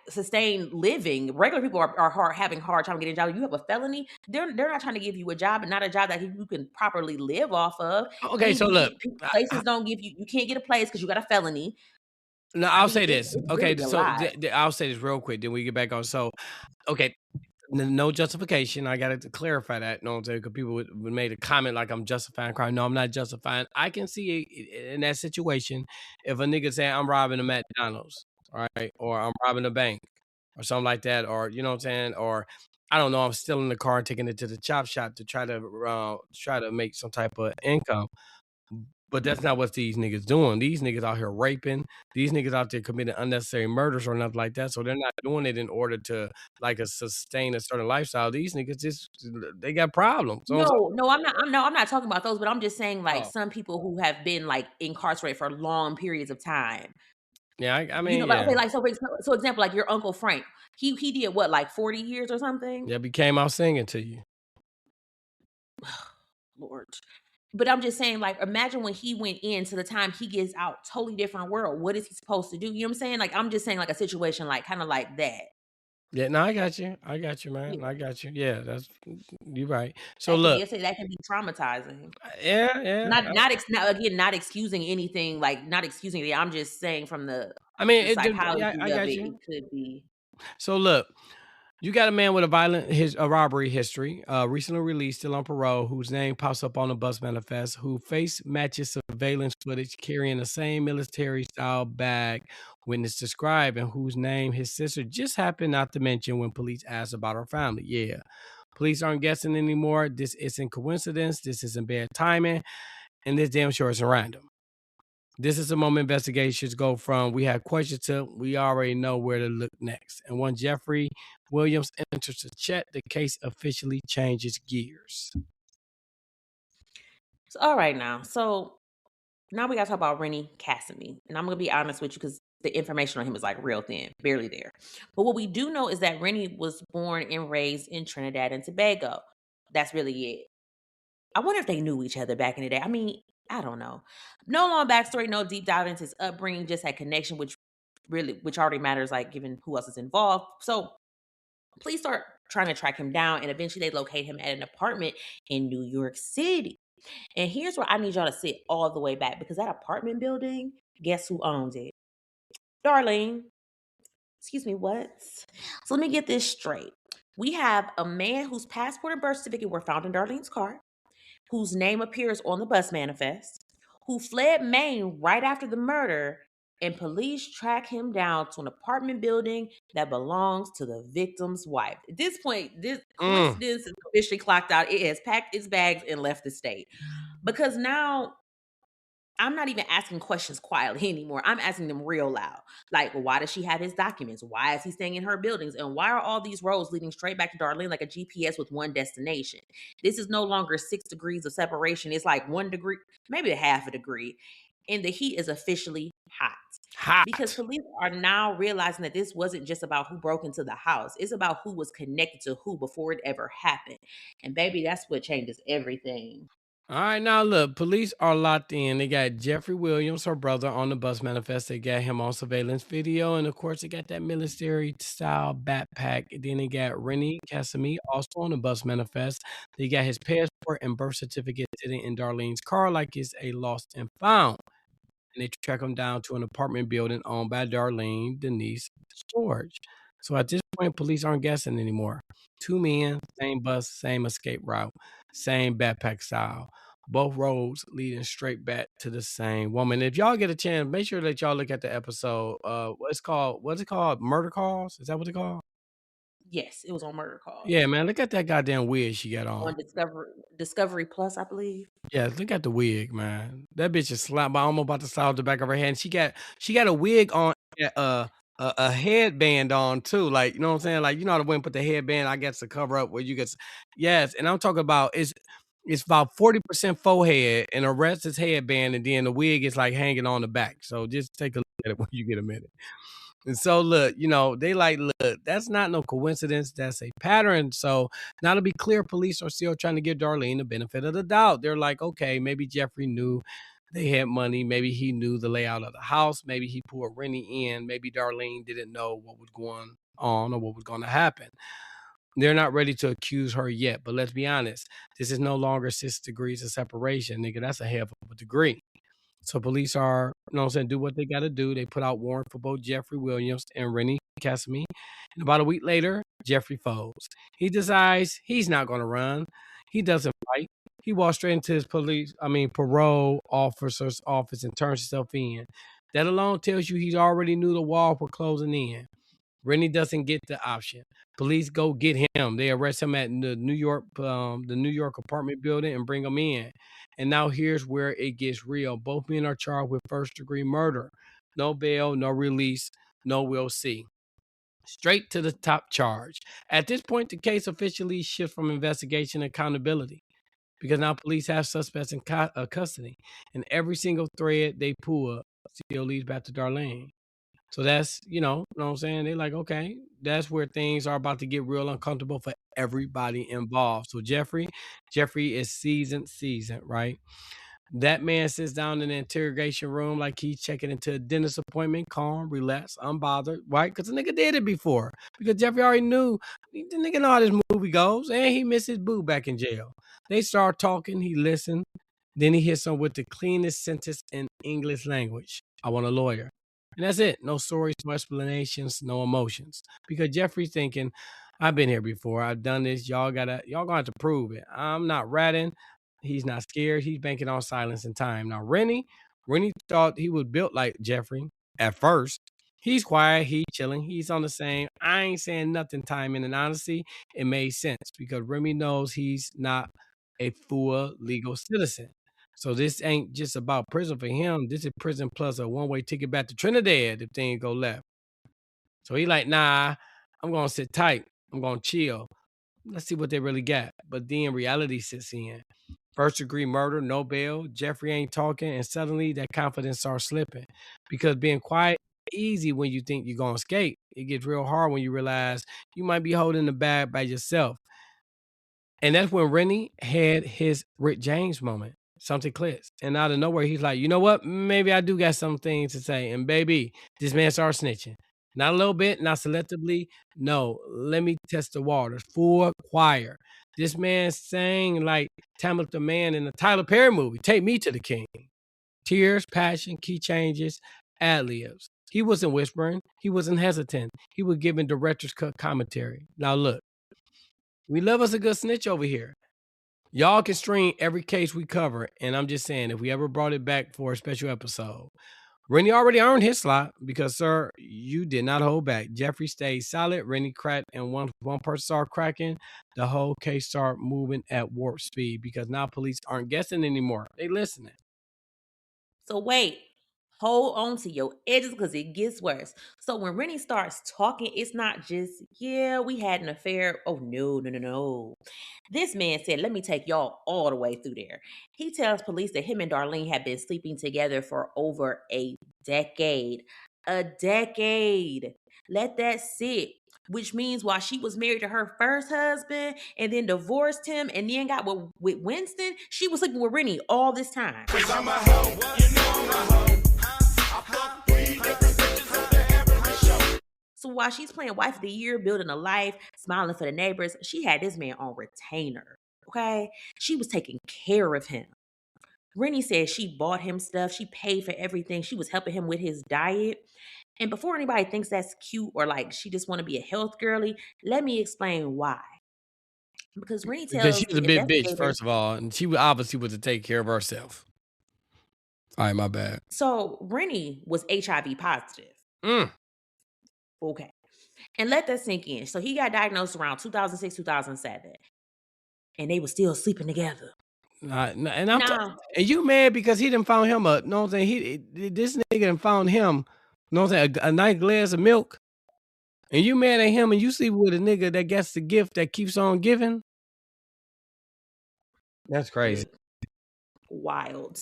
sustain living. Regular people are having hard time getting a job. You have a felony, they're not trying to give you a job and not a job that you can properly live off of. Okay, so You look, can't, places don't give you can't get a place because you got a felony. no, I I'll mean, say it's this. really Okay, a so lot. I'll say this real quick, then we get back on. So, okay, no justification. I got to clarify that. No, because people would made a comment like I'm justifying crime. No, I'm not justifying. I can see in that situation if a nigga say I'm robbing a McDonald's, all right, or I'm robbing a bank, or something like that, or you know what I'm saying, or I don't know, I'm stealing the car and taking it to the chop shop to try to make some type of income. But that's not what these niggas doing. These niggas out here raping. These niggas out there committing unnecessary murders or nothing like that. So they're not doing it in order to like sustain a certain lifestyle. These niggas just they got problems. So, No, I'm not talking about those, but I'm just saying like oh, some people who have been like incarcerated for long periods of time. yeah, I You know, mean, like yeah, okay, like so example, like your Uncle Frank. He did what, like 40 years or something? yeah, we came out singing to you. Lord. But I'm just saying, like, imagine when he went in to the time he gets out, totally different world. What is he supposed to do? You know what I'm saying? Like, I'm just saying, like, a situation like kind of like that. Yeah, no, I got you. I got you, man. Yeah. I got you. Yeah, that's you right. So That can be look, that can be traumatizing. yeah, yeah. Not excusing anything, like not excusing it. I'm just saying from I mean, the yeah, psychology I of got it, you. it could be. So look, you got a man with a robbery history, recently released, still on parole, whose name pops up on the bus manifest, who face matches surveillance footage carrying the same military-style bag witness described, and whose name his sister just happened not to mention when police asked about her family. Yeah, police aren't guessing anymore. This isn't coincidence. This isn't bad timing, and this damn sure isn't random. This is the moment investigations go from we have questions to we already know where to look next. And when Jeffrey Williams enters the chat, the case officially changes gears. So, all right now. So now we gotta talk about Rennie Cassimy. And I'm gonna be honest with you because the information on him is like real thin, barely there. But what we do know is that Rennie was born and raised in Trinidad and Tobago. That's really it. I wonder if they knew each other back in the day. I mean, I don't know. No long backstory, no deep dive into his upbringing, just had connection, which already matters, like given who else is involved. So police start trying to track him down, and eventually they locate him at an apartment in New York City. And here's where I need y'all to sit all the way back because that apartment building, guess who owns it? Darlene. Excuse me, what? So let me get this straight. We have a man whose passport and birth certificate were found in Darlene's car, whose name appears on the bus manifest, who fled Maine right after the murder, and police track him down to an apartment building that belongs to the victim's wife. At this point, this Mm. coincidence is officially clocked out. It has packed its bags and left the state. Because now I'm not even asking questions quietly anymore. I'm asking them real loud. Like, why does she have his documents? Why is he staying in her buildings? And why are all these roads leading straight back to Darlene like a GPS with one destination? This is no longer 6 degrees of separation. It's like 1 degree, maybe a half a degree. And the heat is officially hot. Because Hot. police are now realizing that this wasn't just about who broke into the house. It's about who was connected to who before it ever happened. And baby, that's what changes everything. All right, now look, police are locked in. They got Jeffrey Williams, her brother, on the bus manifest. They got him on surveillance video. And of course, they got that military style backpack. Then they got Rennie Cassimy also on the bus manifest. They got his passport and birth certificate sitting in Darlene's car like it's a lost and found. And they track him down to an apartment building owned by Darlene Denise George. So at this point, police aren't guessing anymore. Two men, same bus, same escape route, same backpack style. Both roads leading straight back to the same woman. If y'all get a chance, make sure that y'all look at the episode. What's it called? Murder Calls? Is that what they call? Yes, it was on Murder Yeah, Calls. man. Look at that goddamn wig she got on. On Discovery Plus, I believe. Yeah, look at the wig, man. That bitch is slap. I'm almost about to slap the back of her head. And she got a wig on. a headband on too. Like, you know what I'm saying? Like, you know how the women put the headband, I guess, to cover up where you get. Yes, and I'm talking about it's about 40% forehead and the rest is headband, and then the wig is like hanging on the back. So just take a look at it when you get a minute. And so look, you know, they like, look, that's not no coincidence. That's a pattern. So now to be clear, police are still trying to give Darlene the benefit of the doubt. They're like, okay, maybe Jeffrey knew they had money. Maybe he knew the layout of the house. Maybe he pulled Rennie in. Maybe Darlene didn't know what was going on or what was going to happen. They're not ready to accuse her yet. But let's be honest, this is no longer 6 degrees of separation, nigga. That's a half of a degree. So police are, you know what I'm saying, do what they got to do. They put out warrant for both Jeffrey Williams and Rennie Casimir. And about a week later, Jeffrey folds. He decides he's not going to run. He doesn't fight. He walks straight into his parole officer's office and turns himself in. That alone tells you he already knew the walls were closing in. Rennie doesn't get the option. Police go get him. They arrest him at the New York apartment building and bring him in. And now here's where it gets real. Both men are charged with first-degree murder. No bail, no release, no we'll see. Straight to the top charge. At this point, the case officially shifts from investigation to accountability because now police have suspects in custody. And every single thread they pull still leads back to Darlene. So that's, you know what I'm saying? They're like, okay, that's where things are about to get real uncomfortable for everybody involved. So Jeffrey is seasoned, right? That man sits down in the interrogation room like he's checking into a dentist appointment, calm, relaxed, unbothered, right? Because the nigga did it before. Because Jeffrey already knew, the nigga know how this movie goes, and he missed his boo back in jail. They start talking, he listened, then he hits him with the cleanest sentence in English language. I want a lawyer. And that's it. No stories, no explanations, no emotions. Because Jeffrey's thinking, I've been here before. I've done this. Y'all gonna have to prove it. I'm not ratting. He's not scared. He's banking on silence and time. Now, Rennie thought he was built like Jeffrey at first. He's quiet. He's chilling. He's on the same. I ain't saying nothing timing and honesty. It made sense because Remy knows he's not a full legal citizen. So this ain't just about prison for him. This is prison plus a one-way ticket back to Trinidad if things go left. So he like, nah, I'm going to sit tight. I'm going to chill. Let's see what they really got. But then reality sits in. First-degree murder, no bail. Jeffrey ain't talking, and suddenly that confidence starts slipping. Because being quiet is easy when you think you're going to escape. It gets real hard when you realize you might be holding the bag by yourself. And that's when Rennie had his Rick James moment. Something clicks. And out of nowhere, he's like, you know what? Maybe I do got some things to say. And baby, this man starts snitching. Not a little bit, not selectively. No, let me test the waters. Full choir. This man sang like Tamla the Man in the Tyler Perry movie, Take Me to the King. Tears, passion, key changes, ad-libs. He wasn't whispering. He wasn't hesitant. He was giving director's cut commentary. Now look, we love us a good snitch over here. Y'all can stream every case we cover, and I'm just saying, if we ever brought it back for a special episode, Rennie already earned his slot because, sir, you did not hold back. Jeffrey stayed solid. Rennie cracked, and one person started cracking, the whole case started moving at warp speed because now police aren't guessing anymore. They listening. So wait, hold on to your edges because it gets worse. So when Rennie starts talking, it's not just, yeah, we had an affair. Oh, no. This man said, let me take y'all all the way through there. He tells police that him and Darlene had been sleeping together for over a decade. A decade. Let that sit. Which means while she was married to her first husband and then divorced him and then got with Winston, she was sleeping with Rennie all this time. So while she's playing wife of the year, building a life, smiling for the neighbors, she had this man on retainer. Okay? She was taking care of him. Rennie said she bought him stuff. She paid for everything. She was helping him with his diet. And before anybody thinks that's cute or like she just want to be a health girly, let me explain why. Because Rennie tells Because she was a big bitch, investigators- first of all, and she obviously was to take care of herself. All right, my bad. So Rennie was HIV positive. Okay. And let that sink in. So he got diagnosed around 2006, 2007. And they were still sleeping together. And you mad because he didn't found him a, no, I'm saying this nigga done found him know what I'm saying? A nice glass of milk. And you mad at him and you sleep with a nigga that gets the gift that keeps on giving? That's crazy. Wild.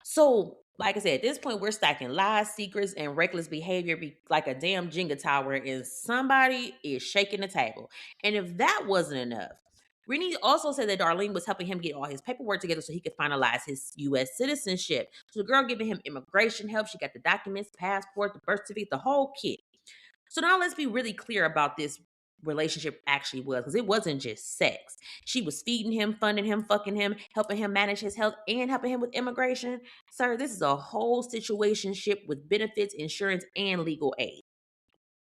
So, like I said, at this point, we're stacking lies, secrets, and reckless behavior like a damn Jenga tower, and somebody is shaking the table. And if that wasn't enough, Rennie also said that Darlene was helping him get all his paperwork together so he could finalize his U.S. citizenship. So the girl giving him immigration help. She got the documents, passport, the birth certificate, the whole kit. So now let's be really clear about this relationship actually was, because it wasn't just sex. She was feeding him, funding him, fucking him, helping him manage his health, and helping him with immigration. Sir, this is a whole situationship with benefits, insurance, and legal aid.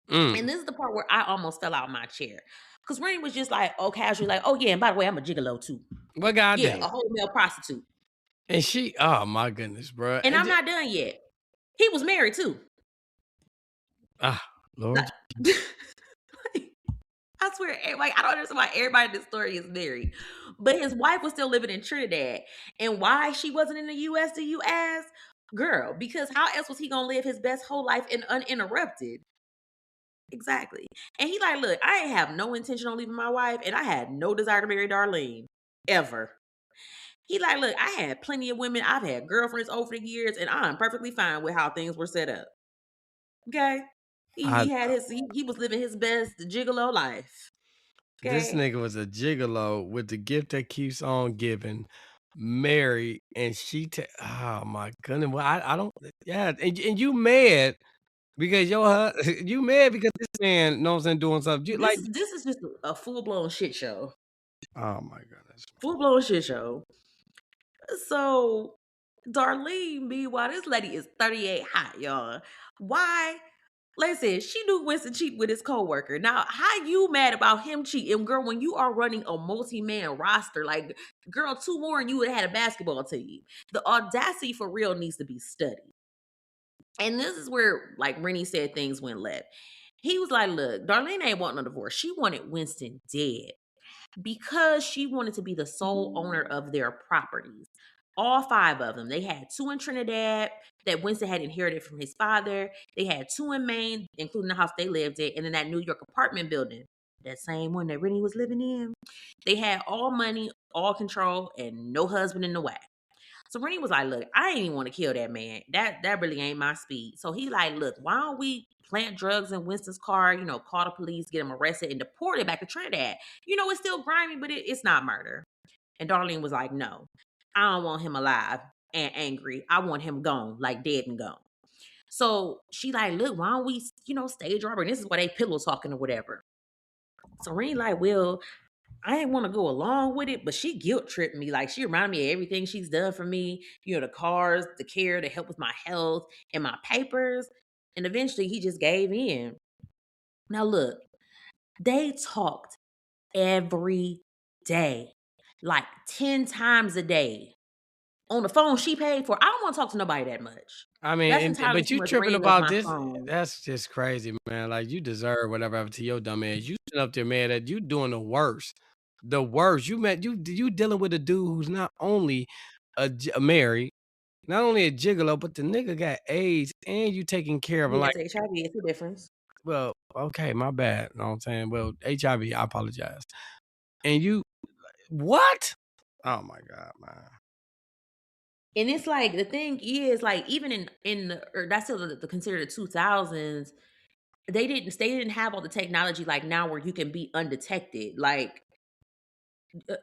And this is the part where I almost fell out of my chair. Because Rain was just like, oh, casually, like, oh, yeah, and by the way, I'm a gigolo too. Well, Yeah, goddamn. a whole male prostitute. And she, oh my goodness, bro. And I'm not done yet. He was married too. Lord. I swear, like, I don't understand why everybody in this story is married. But his wife was still living in Trinidad. And why she wasn't in the US, do you ask? Girl, because how else was he gonna live his best whole life and uninterrupted? Exactly. And he like, look, I ain't have no intention on leaving my wife, and I had no desire to marry Darlene. Ever. He like, look, I had plenty of women. I've had girlfriends over the years, and I'm perfectly fine with how things were set up. Okay? He was living his best gigolo life. Okay? This nigga was a gigolo with the gift that keeps on giving, married, and oh my goodness. Well, I don't, yeah, and you mad because you mad because this man knows I'm doing something. This is just a full-blown shit show. Oh my goodness. Full-blown shit show. So Darlene, meanwhile, this lady is 38 hot, y'all. Why? Listen, she knew Winston cheat with his coworker. Now, how you mad about him cheating, girl, when you are running a multi-man roster? Like, girl, 2 more and you would have had a basketball team. The audacity for real needs to be studied. And this is where, like, Rennie said things went left. He was like, look, Darlene ain't wanting a divorce. She wanted Winston dead because she wanted to be the sole owner of their properties. All 5 of them. They had 2 in Trinidad that Winston had inherited from his father. They had 2 in Maine, including the house they lived in, and then that New York apartment building, that same one that Rennie was living in. They had all money, all control, and no husband in the way. So Rennie was like, look, I ain't even want to kill that man. That really ain't my speed. So he like, look, why don't we plant drugs in Winston's car, call the police, get him arrested, and deport him back to Trinidad. It's still grimy, but it's not murder. And Darlene was like, no, I don't want him alive and angry. I want him gone, like dead and gone. So she like, look, why don't we, stage robbery? And this is why they pillow talking or whatever. So Rennie like, well, I didn't want to go along with it, but she guilt tripped me. Like, she reminded me of everything she's done for me, the cars, the care, the help with my health and my papers. And eventually he just gave in. Now look, they talked every day, like 10 times a day. On the phone she paid for. I don't want to talk to nobody that much. I mean, That's entirely but too you much tripping ring off about my this? phone. That's just crazy, man. Like, you deserve whatever happened to your dumb ass. You sitting up there, man, that you doing the worst. The worst. You dealing with a dude who's not only a married, not only a gigolo, but the nigga got AIDS, and you taking care of him. Yeah, Like, it's HIV. It's a difference. well, okay, my bad. You know what I'm saying? Well, HIV, I apologize. And you, what? Oh my God, man. And it's like, the thing is, like, even in the, or that's still the considered the 2000s, they didn't have all the technology like now where you can be undetected. Like,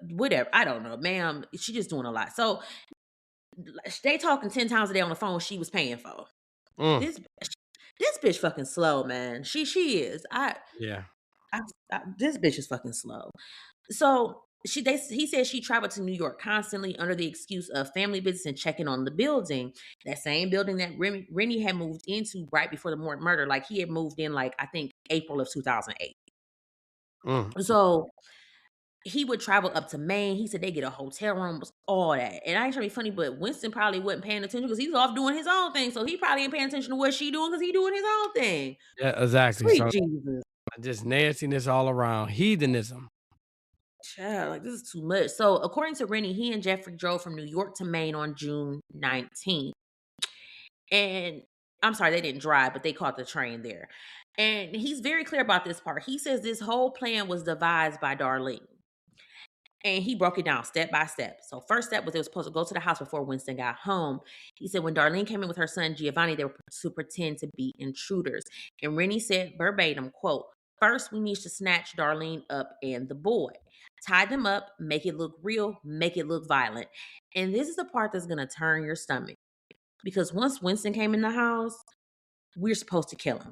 whatever. I don't know, ma'am. She just doing a lot. So they talking 10 times a day on the phone she was paying for. This bitch fucking slow, man. She is. Yeah. This bitch is fucking slow. So he said she traveled to New York constantly under the excuse of family business and checking on the building. That same building that Rennie had moved into right before the murder. Like, he had moved in, like, I think April of 2008. So he would travel up to Maine. He said they get a hotel room, all that. And I ain't trying to be funny, but Winston probably wasn't paying attention because he's off doing his own thing. So he probably ain't paying attention to what she doing because he doing his own thing. Yeah, exactly. Sweet Jesus. Just nastiness all around. Heathenism. Child, like, this is too much. So according to Rennie, he and Jeffrey drove from New York to Maine on June 19th. And I'm sorry, they didn't drive, but they caught the train there. And he's very clear about this part. He says this whole plan was devised by Darlene. And he broke it down step by step. So first step was they were supposed to go to the house before Winston got home. He said when Darlene came in with her son Giovanni, they were to pretend to be intruders. And Rennie said verbatim, quote, "First, we need to snatch Darlene up and the boy. Tie them up, make it look real, make it look violent." And this is the part that's gonna turn your stomach. Because once Winston came in the house, we're supposed to kill him.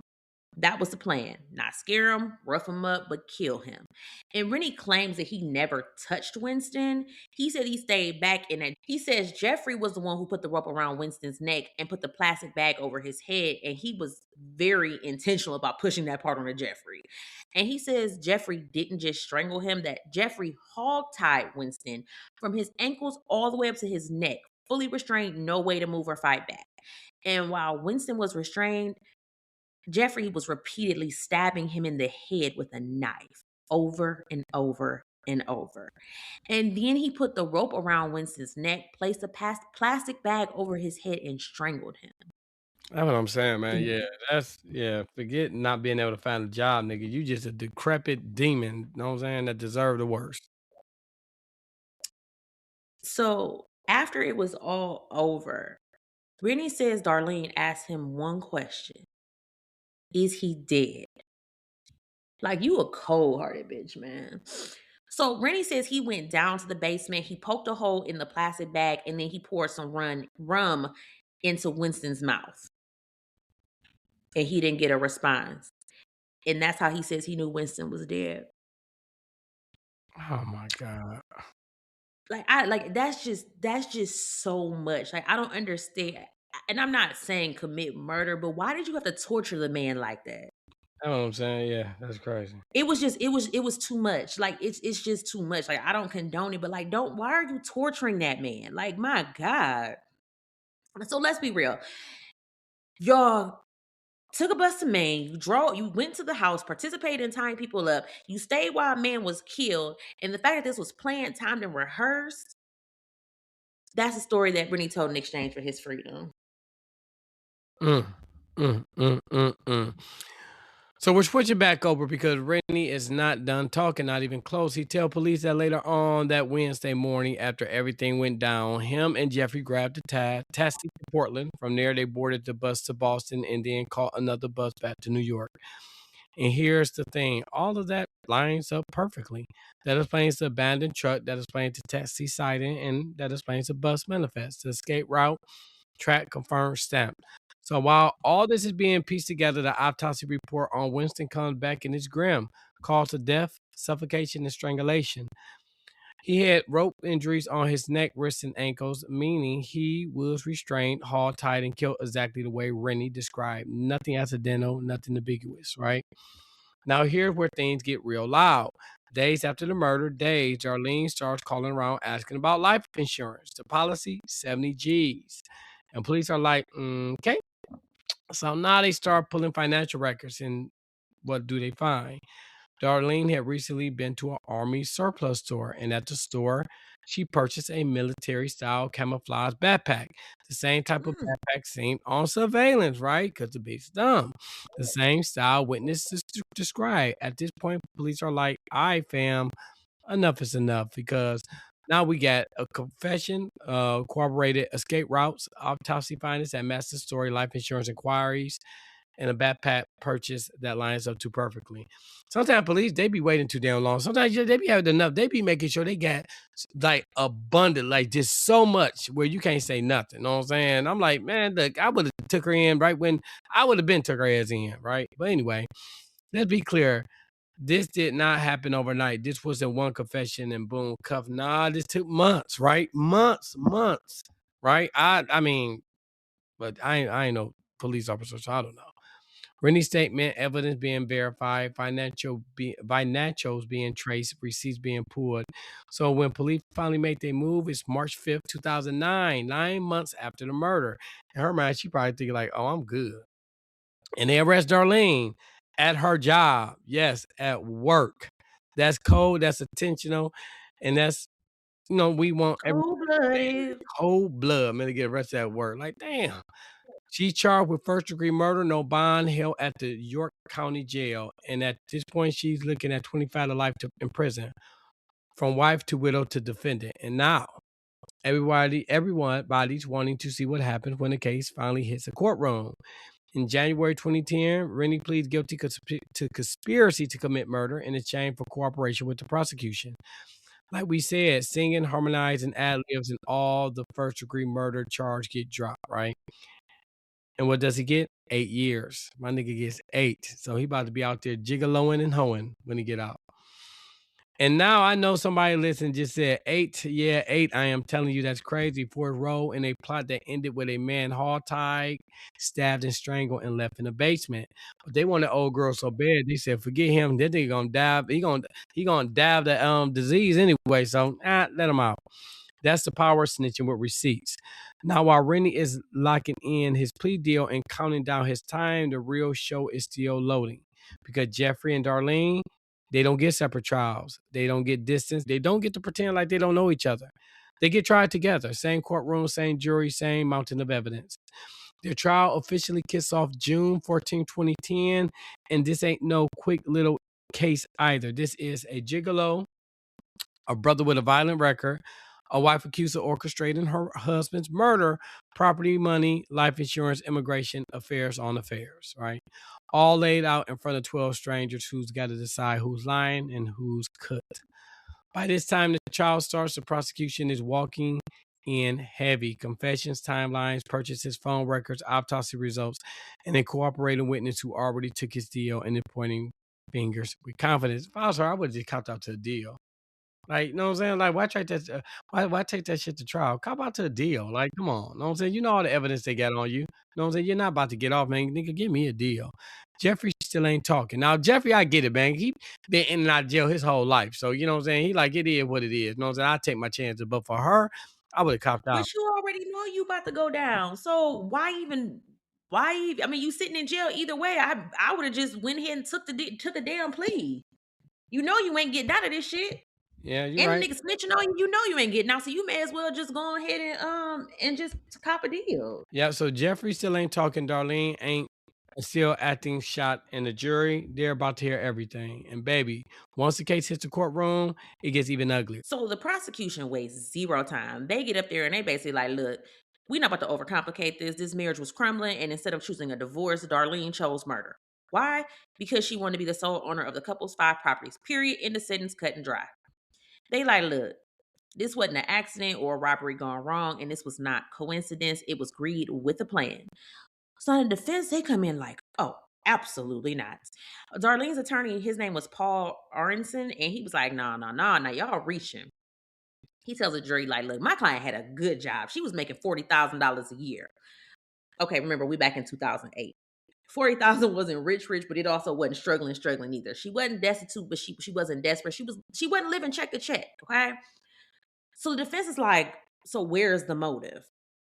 That was the plan. Not scare him, rough him up, but kill him. And Rennie claims that he never touched Winston. He said he stayed back in it. He says Jeffrey was the one who put the rope around Winston's neck and put the plastic bag over his head. And he was very intentional about pushing that part onto Jeffrey. And he says Jeffrey didn't just strangle him, that Jeffrey hog-tied Winston from his ankles all the way up to his neck, fully restrained, no way to move or fight back. And while Winston was restrained, Jeffrey was repeatedly stabbing him in the head with a knife over and over and over. And then he put the rope around Winston's neck, placed a plastic bag over his head, and strangled him. That's what I'm saying, man. Yeah, forget not being able to find a job, nigga. You just a decrepit demon, you know what I'm saying, that deserve the worst. So after it was all over, Rennie says Darlene asked him one question: "Is he dead?" Like, you a cold-hearted bitch, man. So Rennie says he went down to the basement, he poked a hole in the plastic bag, and then he poured some rum into Winston's mouth. And he didn't get a response. And that's how he says he knew Winston was dead. Oh my God. Like that's just so much. Like, I don't understand. And I'm not saying commit murder, but why did you have to torture the man like that? That's what I'm saying. Yeah, that's crazy. It was too much. Like, it's just too much. Like, I don't condone it, but like, why are you torturing that man? Like, my God. So let's be real. Y'all took a bus to Maine. You went to the house, participated in tying people up. You stayed while a man was killed. And the fact that this was planned, timed, and rehearsed, that's a story that Rennie told in exchange for his freedom. Mm, mm, mm, mm, mm. So we're switching back over because Rennie is not done talking, not even close. He tell police that later on that Wednesday morning, after everything went down, him and Jeffrey grabbed a taxi to Portland. From there, they boarded the bus to Boston and then caught another bus back to New York. And here's the thing. All of that lines up perfectly. That explains the abandoned truck, that explains the taxi sighting, and that explains the bus manifest. The escape route, track confirmed, stamp. So while all this is being pieced together, the autopsy report on Winston comes back and it's grim. Cause of death, suffocation, and strangulation. He had rope injuries on his neck, wrists, and ankles, meaning he was restrained, hauled tight, and killed exactly the way Rennie described. Nothing accidental, nothing ambiguous, right? Now here's where things get real loud. Days after the murder, Darlene starts calling around asking about life insurance. The policy, 70 G's. And police are like, okay. So now they start pulling financial records, and what do they find? Darlene had recently been to an Army surplus store, and at the store, she purchased a military-style camouflage backpack. The same type of backpack seen on surveillance, right? Because the bitch dumb. The same style witnesses described. At this point, police are like, all right, fam, enough is enough, because now we got a confession, corroborated escape routes, autopsy findings that match the story, life insurance inquiries, and a backpack purchase that lines up too perfectly. Sometimes police, they be waiting too damn long. Sometimes they be having enough. They be making sure they got like abundant, like just so much where you can't say nothing. You know what I'm saying? I'm like, man, look, I would have took her in right when I would have been took her ass in, right? But anyway, let's be clear. This did not happen overnight. This wasn't one confession and boom, cuff. Nah, this took months, right? Months, right? I mean, but I ain't no police officer, so I don't know. Rennie's statement, evidence being verified, financials being traced, receipts being pulled. So when police finally made their move, it's March 5th, 2009, 9 months after the murder. In her mind, she probably thinking like, oh, I'm good. And they arrest Darlene at her job. Yes, at work. That's cold, that's intentional, and that's, we want Cold-blooded. cold blood, man, to get arrested at work. Like, damn. She's charged with first-degree murder, no bond, held at the York County Jail. And at this point, she's looking at 25 to life in prison, from wife to widow to defendant. And now, everybody's wanting to see what happens when the case finally hits a courtroom. In January 2010, Rennie pleads guilty to conspiracy to commit murder in exchange for cooperation with the prosecution. Like we said, singing, harmonizing, ad-libs, and all the first-degree murder charge get dropped, right? And what does he get? 8 years. My nigga gets 8. So he about to be out there gigoloing and hoeing when he get out. And now I know somebody listening just said 8. Yeah, 8. I am telling you that's crazy for his role in a plot that ended with a man hog-tied, stabbed and strangled and left in the basement. But they want the old girl so bad. They said, forget him. That nigga gonna dab. He gonna dab the disease anyway. So let him out. That's the power of snitching with receipts. Now, while Rennie is locking in his plea deal and counting down his time, the real show is still loading. Because Jeffrey and Darlene, they don't get separate trials. They don't get distance. They don't get to pretend like they don't know each other. They get tried together. Same courtroom, same jury, same mountain of evidence. Their trial officially kicks off June 14, 2010. And this ain't no quick little case either. This is a gigolo, a brother with a violent record, a wife accused of orchestrating her husband's murder, property, money, life insurance, immigration, affairs on affairs, right? All laid out in front of 12 strangers who's got to decide who's lying and who's cut. By this time the trial starts, the prosecution is walking in heavy. Confessions, timelines, purchases, phone records, autopsy results, and a cooperating witness who already took his deal and is pointing fingers with confidence. If I was her, I would have just copped out to the deal. Like, you know what I'm saying? Like, why take that? Why take that shit to trial? Cop out to a deal. Like, come on. You know what I'm saying? You know all the evidence they got on you. You know what I'm saying? You're not about to get off, man. Nigga, give me a deal. Jeffrey still ain't talking. Now, Jeffrey, I get it, man. He been in and out of jail his whole life. So, you know what I'm saying? He like, it is what it is. You know what I'm saying? I take my chances. But for her, I would have copped out. But you already know you about to go down. So why even? I mean, you sitting in jail either way. I would have just went ahead and took a damn plea. You know you ain't getting out of this shit. Yeah, you're And right. the nigga snitching on you, you know you ain't getting out. So you may as well just go ahead and just cop a deal. Yeah, so Jeffrey still ain't talking. Darlene ain't still acting shot in the jury. They're about to hear everything. And baby, once the case hits the courtroom, it gets even uglier. So the prosecution wastes zero time. They get up there and they basically like, look, we're not about to overcomplicate this. This marriage was crumbling, and instead of choosing a divorce, Darlene chose murder. Why? Because she wanted to be the sole owner of the couple's 5 properties. Period. In the sentence, cut and dry. They like, look, this wasn't an accident or a robbery gone wrong, and this was not coincidence. It was greed with a plan. So in the defense, they come in like, oh, absolutely not. Darlene's attorney, his name was Paul Aronson, and he was like, nah, now y'all reaching. He tells the jury, like, look, my client had a good job. She was making $40,000 a year. Okay, remember, we back in 2008. 40,000 wasn't rich, but it also wasn't struggling either. She wasn't destitute, but she wasn't desperate. She wasn't living check to check, okay? So the defense is like, so where's the motive?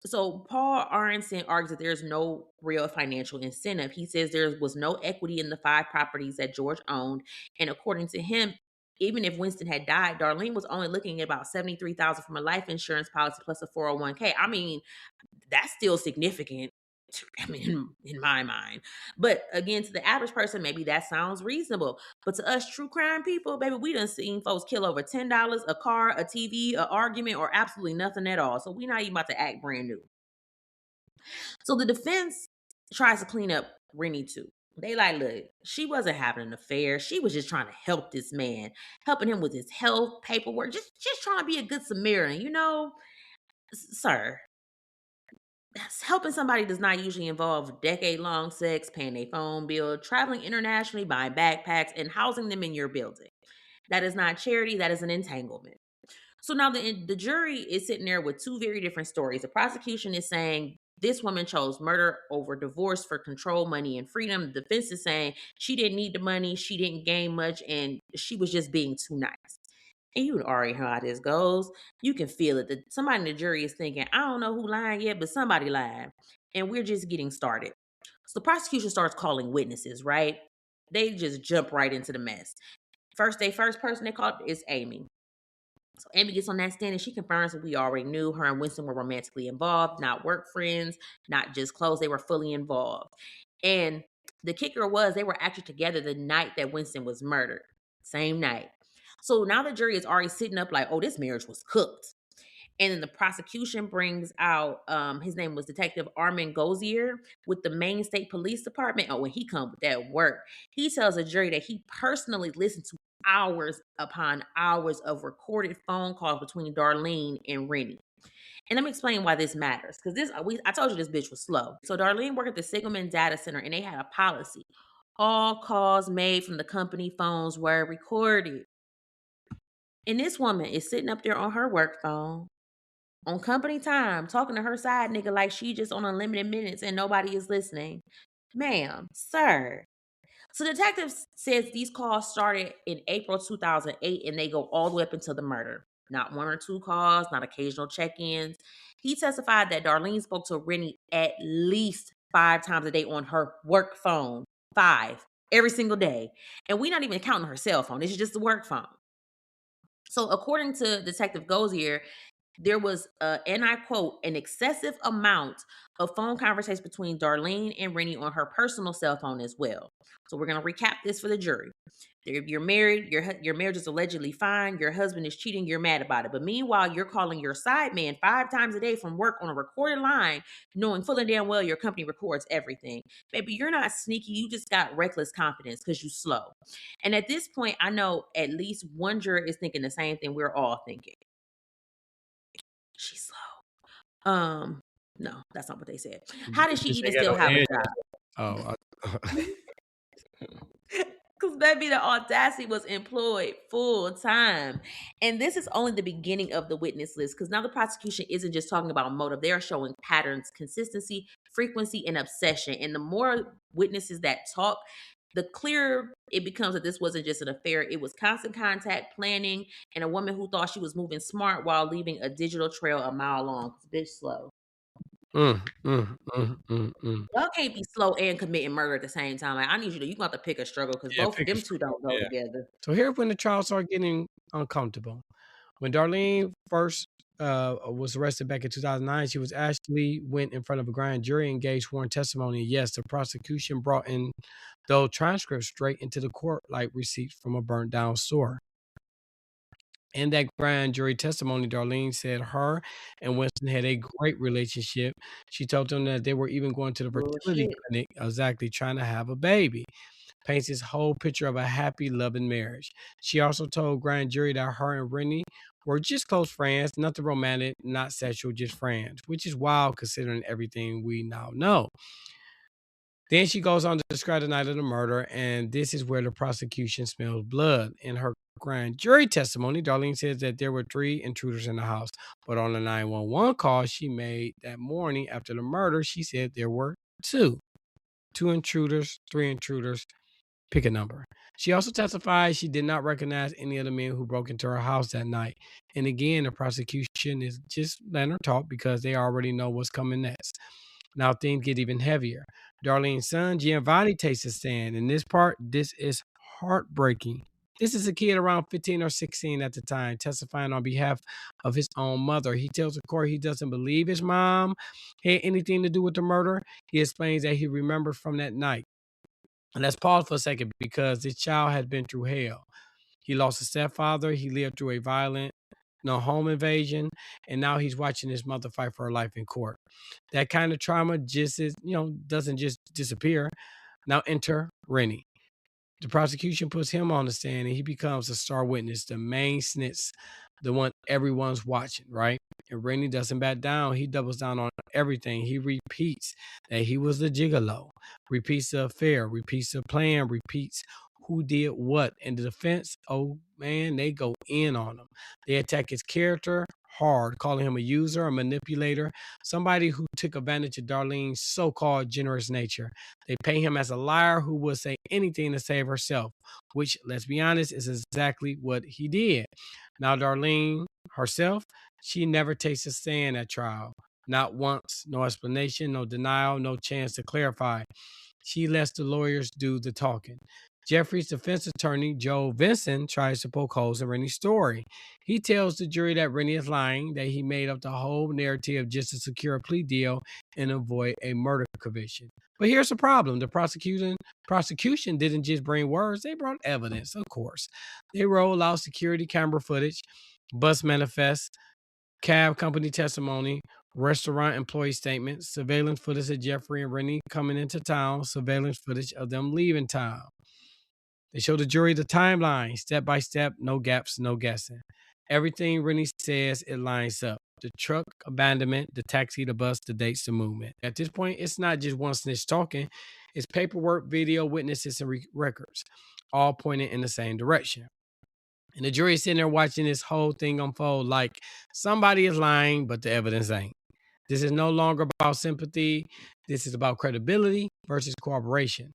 So Paul Aronson argues that there's no real financial incentive. He says there was no equity in the 5 properties that George owned. And according to him, even if Winston had died, Darlene was only looking at about $73,000 from a life insurance policy plus a 401k. I mean, that's still significant. I mean, in my mind. But again, to the average person, maybe that sounds reasonable. But to us true crime people, baby, we done seen folks kill over $10, a car, a TV, an argument, or absolutely nothing at all. So we're not even about to act brand new. So the defense tries to clean up Rennie too. They like, look, she wasn't having an affair. She was just trying to help this man, helping him with his health, paperwork, just trying to be a good Samaritan, you know? Sir, helping somebody does not usually involve decade-long sex, paying a phone bill, traveling internationally, buying backpacks, and housing them in your building. That is not charity, that is an entanglement. So now the jury is sitting there with 2 very different stories. The prosecution is saying this woman chose murder over divorce for control, money, and freedom. The defense is saying she didn't need the money, she didn't gain much, and she was just being too nice. And you already know how this goes. You can feel it. Somebody in the jury is thinking, I don't know who lying yet, but somebody lying. And we're just getting started. So the prosecution starts calling witnesses, right? They just jump right into the mess. First person they called is Amy. So Amy gets on that stand and she confirms what we already knew. Her and Winston were romantically involved, not work friends, not just close. They were fully involved. And the kicker was they were actually together the night that Winston was murdered. Same night. So now the jury is already sitting up like, oh, this marriage was cooked. And then the prosecution brings out his name was Detective Armin Gozier with the Maine State Police Department. Oh, when he comes with that work, he tells the jury that he personally listened to hours upon hours of recorded phone calls between Darlene and Rennie. And let me explain why this matters. Because I told you this bitch was slow. So Darlene worked at the Sibling Data Center and they had a policy. All calls made from the company phones were recorded. And this woman is sitting up there on her work phone on company time, talking to her side nigga like she just on unlimited minutes and nobody is listening. Ma'am, sir. So the detective says these calls started in April 2008 and they go all the way up until the murder. Not one or two calls, not occasional check-ins. He testified that Darlene spoke to Rennie at least 5 times a day on her work phone. 5. Every single day. And we're not even counting her cell phone. This is just the work phone. So according to Detective Gozier, there was, and I quote, an excessive amount of phone conversations between Darlene and Rennie on her personal cell phone as well. So we're going to recap this for the jury. If you're married, your marriage is allegedly fine, your husband is cheating, you're mad about it. But meanwhile, you're calling your side man 5 times a day from work on a recorded line, knowing full and damn well your company records everything. Baby, you're not sneaky. You just got reckless confidence because you slow. And at this point, I know at least one juror is thinking the same thing we're all thinking. She's slow. No, that's not what they said. How did she even still have a job? Because baby, the audacity was employed full time. And this is only the beginning of the witness list because now the prosecution isn't just talking about motive. They are showing patterns, consistency, frequency, and obsession. And the more witnesses that talk, the clearer it becomes that this wasn't just an affair. It was constant contact, planning, and a woman who thought she was moving smart while leaving a digital trail a mile long. Bitch, slow. Y'all can't be slow and committing murder at the same time. Like, I need you to, you're going to have to pick a struggle because both of them two don't go together. So here's when the trial started getting uncomfortable. When Darlene first was arrested back in 2009, she was actually went in front of a grand jury and gave sworn testimony. Yes, the prosecution brought in those transcripts straight into the court like receipts from a burnt down store. In that grand jury testimony, Darlene said her and Winston had a great relationship. She told them that they were even going to the fertility clinic, exactly, trying to have a baby. Paints this whole picture of a happy, loving marriage. She also told grand jury that her and Rennie were just close friends, nothing romantic, not sexual, just friends, which is wild considering everything we now know. Then she goes on to describe the night of the murder, and this is where the prosecution smells blood. In her grand jury testimony, Darlene says that there were 3 intruders in the house, but on the 911 call she made that morning after the murder, she said there were 2. 2 intruders, 3 intruders, pick a number. She also testified she did not recognize any of the men who broke into her house that night. And again, the prosecution is just letting her talk because they already know what's coming next. Now things get even heavier. Darlene's son, Giovanni, takes a stand. In this part, this is heartbreaking. This is a kid around 15 or 16 at the time, testifying on behalf of his own mother. He tells the court he doesn't believe his mom had anything to do with the murder. He explains that he remembers from that night. And let's pause for a second because this child has been through hell. He lost a stepfather. He lived through a violent home invasion, and now he's watching his mother fight for her life in court. That kind of trauma just is, doesn't just disappear. Now enter Rennie. The prosecution puts him on the stand, and he becomes a star witness, the main snitch, the one everyone's watching, right? And Rennie doesn't back down. He doubles down on everything. He repeats that he was the gigolo, repeats the affair, repeats the plan, repeats who did what. And the defense, oh man, they go in on him. They attack his character hard, calling him a user, a manipulator, somebody who took advantage of Darlene's so-called generous nature. They paint him as a liar who would say anything to save herself, which, let's be honest, is exactly what he did. Now, Darlene herself, she never takes a stand at trial. Not once, no explanation, no denial, no chance to clarify. She lets the lawyers do the talking. Jeffrey's defense attorney, Joe Vincent, tries to poke holes in Rennie's story. He tells the jury that Rennie is lying, that he made up the whole narrative just to secure a plea deal and avoid a murder conviction. But here's the problem. The prosecution didn't just bring words, they brought evidence, of course. They rolled out security camera footage, bus manifests, cab company testimony, restaurant employee statements, surveillance footage of Jeffrey and Rennie coming into town, surveillance footage of them leaving town. They show the jury the timeline, step by step, no gaps, no guessing. Everything Rennie says, it lines up. The truck abandonment, the taxi, the bus, the dates, the movement. At this point, it's not just one snitch talking. It's paperwork, video, witnesses, and records, all pointing in the same direction. And the jury is sitting there watching this whole thing unfold like somebody is lying, but the evidence ain't. This is no longer about sympathy. This is about credibility versus cooperation.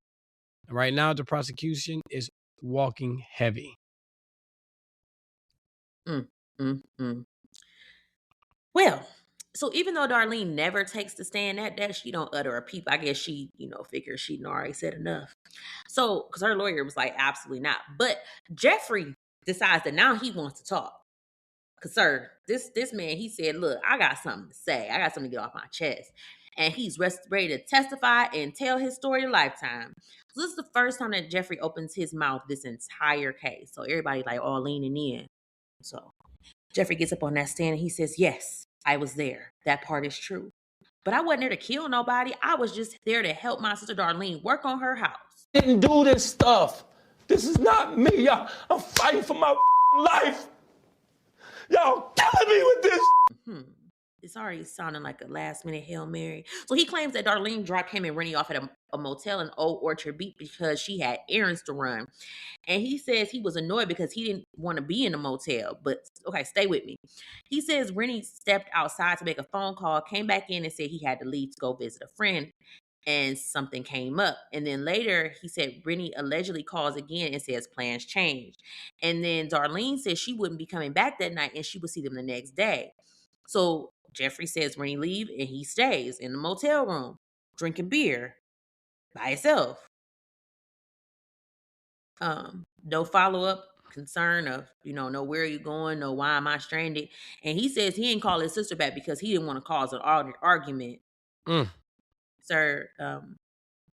And right now, the prosecution is walking heavy. Well, so even though Darlene never takes the stand at that, she don't utter a peep. I guess she, figures she'd already said enough. So, because her lawyer was like, absolutely not. But Jeffrey decides that now he wants to talk. Because, sir, this man, he said, look, I got something to say. I got something to get off my chest. And he's ready to testify and tell his story a lifetime. So this is the first time that Jeffrey opens his mouth this entire case. So everybody like all leaning in. So Jeffrey gets up on that stand and he says, yes, I was there. That part is true. But I wasn't there to kill nobody. I was just there to help my sister Darlene work on her house. Didn't do this stuff. This is not me, y'all. I'm fighting for my life. Y'all killing me with this. It's already sounding like a last-minute Hail Mary. So he claims that Darlene dropped him and Rennie off at a motel in Old Orchard Beach because she had errands to run. And he says he was annoyed because he didn't want to be in the motel. But, okay, stay with me. He says Rennie stepped outside to make a phone call, came back in and said he had to leave to go visit a friend. And something came up. And then later, he said Rennie allegedly calls again and says plans changed. And then Darlene says she wouldn't be coming back that night and she would see them the next day. So Jeffrey says Rennie leave and he stays in the motel room drinking beer by himself. No follow-up concern of, no, where are you going? No, why am I stranded? And he says he didn't call his sister back because he didn't want to cause an argument. Sir,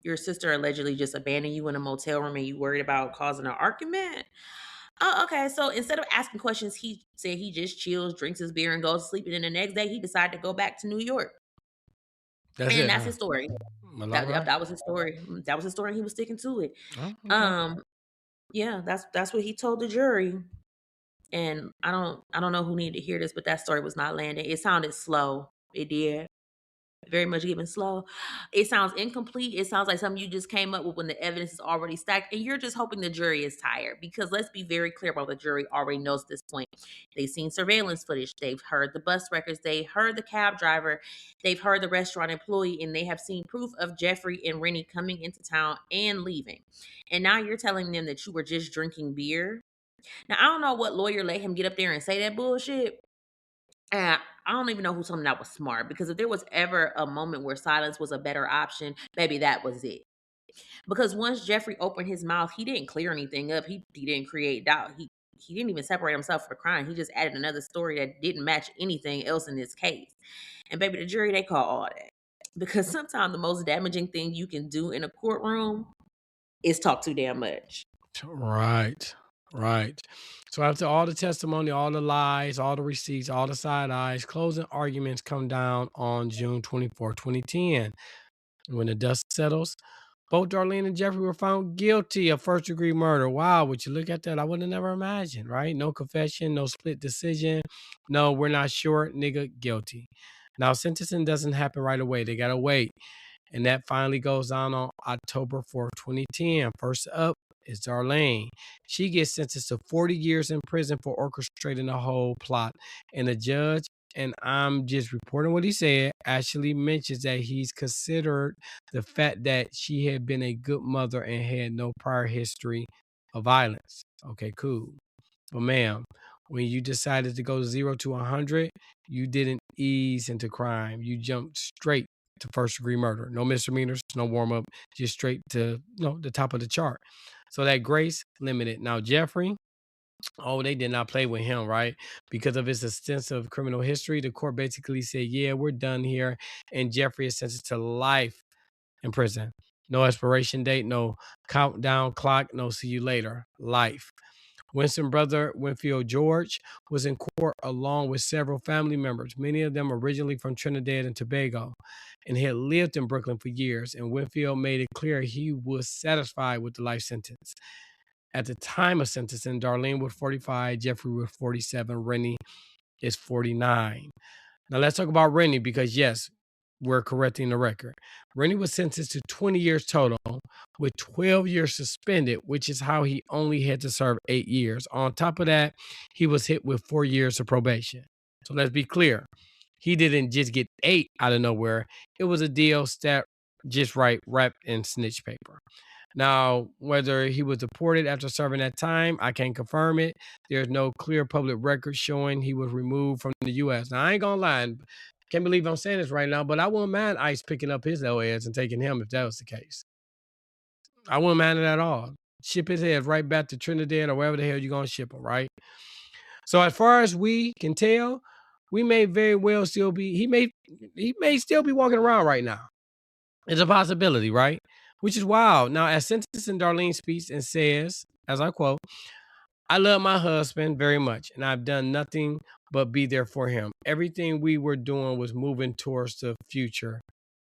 your sister allegedly just abandoned you in a motel room and you worried about causing an argument? Oh, okay. So instead of asking questions, he said he just chills, drinks his beer, and goes to sleep. And then the next day, he decided to go back to New York. That's his story. That was his story. That was his story. And he was sticking to it. Oh, okay. Yeah, that's what he told the jury. And I don't know who needed to hear this, but that story was not landing. It sounded slow. It did. Very much given slow. It sounds incomplete. It sounds like something you just came up with when the evidence is already stacked and you're just hoping the jury is tired, because let's be very clear about the jury already knows at this point. They've seen surveillance footage. They've heard the bus records. They heard the cab driver. They've heard the restaurant employee, and they have seen proof of Jeffrey and Rennie coming into town and leaving. And now you're telling them that you were just drinking beer. Now, I don't know what lawyer let him get up there and say that bullshit. And I don't even know who told him that was smart, because if there was ever a moment where silence was a better option, maybe that was it. Because once Jeffrey opened his mouth, he didn't clear anything up. He didn't create doubt. He didn't even separate himself from the crime. He just added another story that didn't match anything else in this case. And baby, the jury, they call all that. Because sometimes the most damaging thing you can do in a courtroom is talk too damn much. Right. So after all the testimony, all the lies, all the receipts, all the side eyes, closing arguments come down on June 24, 2010. When the dust settles, both Darlene and Jeffrey were found guilty of first-degree murder. Wow, would you look at that? I would have never imagined, right? No confession, no split decision. No, we're not sure, nigga, guilty. Now, sentencing doesn't happen right away. They got to wait. And that finally goes down on October 4th, 2010. First up is Darlene. She gets sentenced to 40 years in prison for orchestrating the whole plot. And the judge, and I'm just reporting what he said, actually mentions that he's considered the fact that she had been a good mother and had no prior history of violence. Okay, cool. But ma'am, when you decided to go 0 to 100, you didn't ease into crime. You jumped straight to first degree murder. No misdemeanors, no warm up, just straight to the top of the chart. So that grace limited. Now, Jeffrey, oh, they did not play with him, right? Because of his extensive criminal history, the court basically said, yeah, we're done here. And Jeffrey is sentenced to life in prison. No expiration date, no countdown clock, no see you later. Life. Winston's brother, Winfield George, was in court along with several family members, many of them originally from Trinidad and Tobago, and had lived in Brooklyn for years. And Winfield made it clear he was satisfied with the life sentence. At the time of sentencing, Darlene was 45, Jeffrey was 47, Rennie is 49. Now let's talk about Rennie because, yes, we're correcting the record. Rennie was sentenced to 20 years total with 12 years suspended, which is how he only had to serve 8 years. On top of that, he was hit with 4 years of probation. So let's be clear. He didn't just get 8 out of nowhere. It was a deal stacked just right, wrapped in snitch paper. Now, whether he was deported after serving that time, I can't confirm it. There's no clear public record showing he was removed from the U.S. Now, I ain't gonna lie. Can't believe I'm saying this right now, but I wouldn't mind ICE picking up his little ass and taking him if that was the case. I wouldn't mind it at all. Ship his head right back to Trinidad or wherever the hell you're gonna ship him, right? So as far as we can tell, we may very well still be, he may still be walking around right now. It's a possibility, right? Which is wild. Now, as sentencing, Darlene speaks and says, as I quote, I love my husband very much, and I've done nothing but be there for him. Everything we were doing was moving towards the future,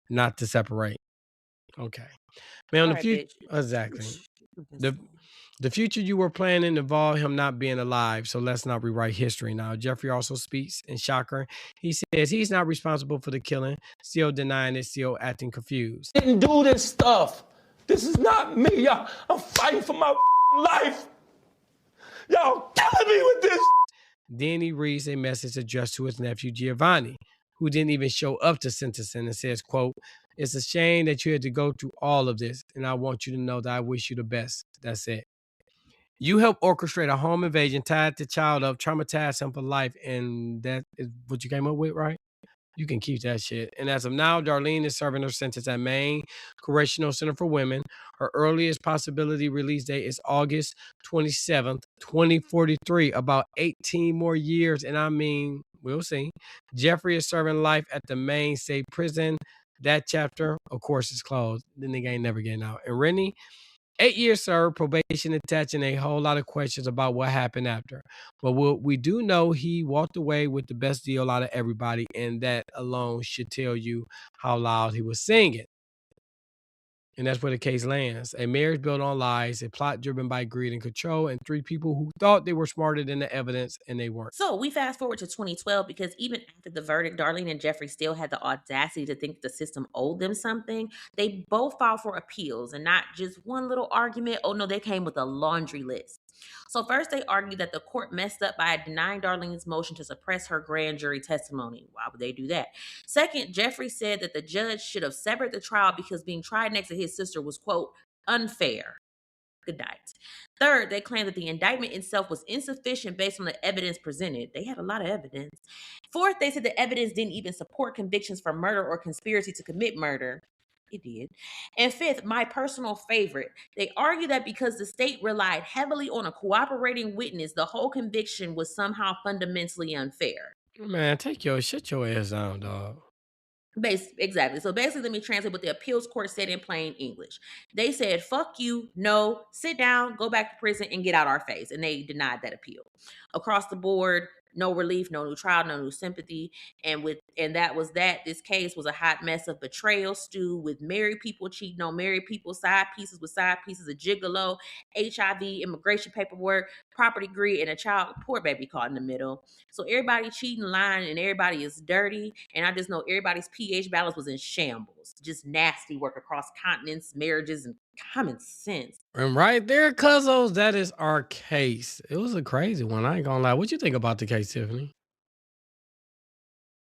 not to separate. Okay. Man, the future, exactly. The future you were planning involved him not being alive, so let's not rewrite history. Now, Jeffrey also speaks in shocker. He says he's not responsible for the killing, still denying it, still acting confused. Didn't do this stuff. This is not me. Y'all, I'm fighting for my life. Y'all killing me with this. Then he reads a message addressed to his nephew Giovanni, who didn't even show up to sentencing, and says, quote, it's a shame that you had to go through all of this, and I want you to know that I wish you the best. That's it. You helped orchestrate a home invasion, tied the child up, traumatized him for life, and that is what you came up with, right? You can keep that shit. And as of now, Darlene is serving her sentence at Maine Correctional Center for Women. Her earliest possibility release date is August 27th, 2043, about 18 more years. And I mean, we'll see. Jeffrey is serving life at the Maine State Prison. That chapter, of course, is closed. The nigga ain't never getting out. And Rennie, 8 years served, probation attaching a whole lot of questions about what happened after. But we do know he walked away with the best deal out of everybody, and that alone should tell you how loud he was singing. And that's where the case lands. A marriage built on lies, a plot driven by greed and control, and 3 people who thought they were smarter than the evidence, and they weren't. So we fast forward to 2012 because even after the verdict, Darlene and Jeffrey still had the audacity to think the system owed them something. They both filed for appeals, and not just one little argument. Oh no, they came with a laundry list. So first they argued that the court messed up by denying Darlene's motion to suppress her grand jury testimony. Why would they do that? Second, Jeffrey said that the judge should have severed the trial because being tried next to his sister was, quote, unfair. Good night. Third, they claimed that the indictment itself was insufficient based on the evidence presented. They had a lot of evidence. Fourth, they said the evidence didn't even support convictions for murder or conspiracy to commit murder. It did. And fifth, my personal favorite, they argue that because the state relied heavily on a cooperating witness, the whole conviction was somehow fundamentally unfair. Man, shut your ass down, dog. Exactly. So basically, let me translate what the appeals court said in plain English. They said, fuck you, no, sit down, go back to prison, and get out our face. And they denied that appeal. Across the board, no relief, no new trial, no new sympathy. And that was that. This case was a hot mess of betrayal stew with married people cheating on married people, side pieces with side pieces of gigolo, HIV, immigration paperwork, property greed, and a child poor baby caught in the middle. So everybody cheating, lying, and everybody is dirty. And I just know everybody's pH balance was in shambles. Just nasty work across continents, marriages, and common sense. And right there, cuzzos, that is our case. It was a crazy one. I ain't gonna lie. What you think about the case, Tiffany?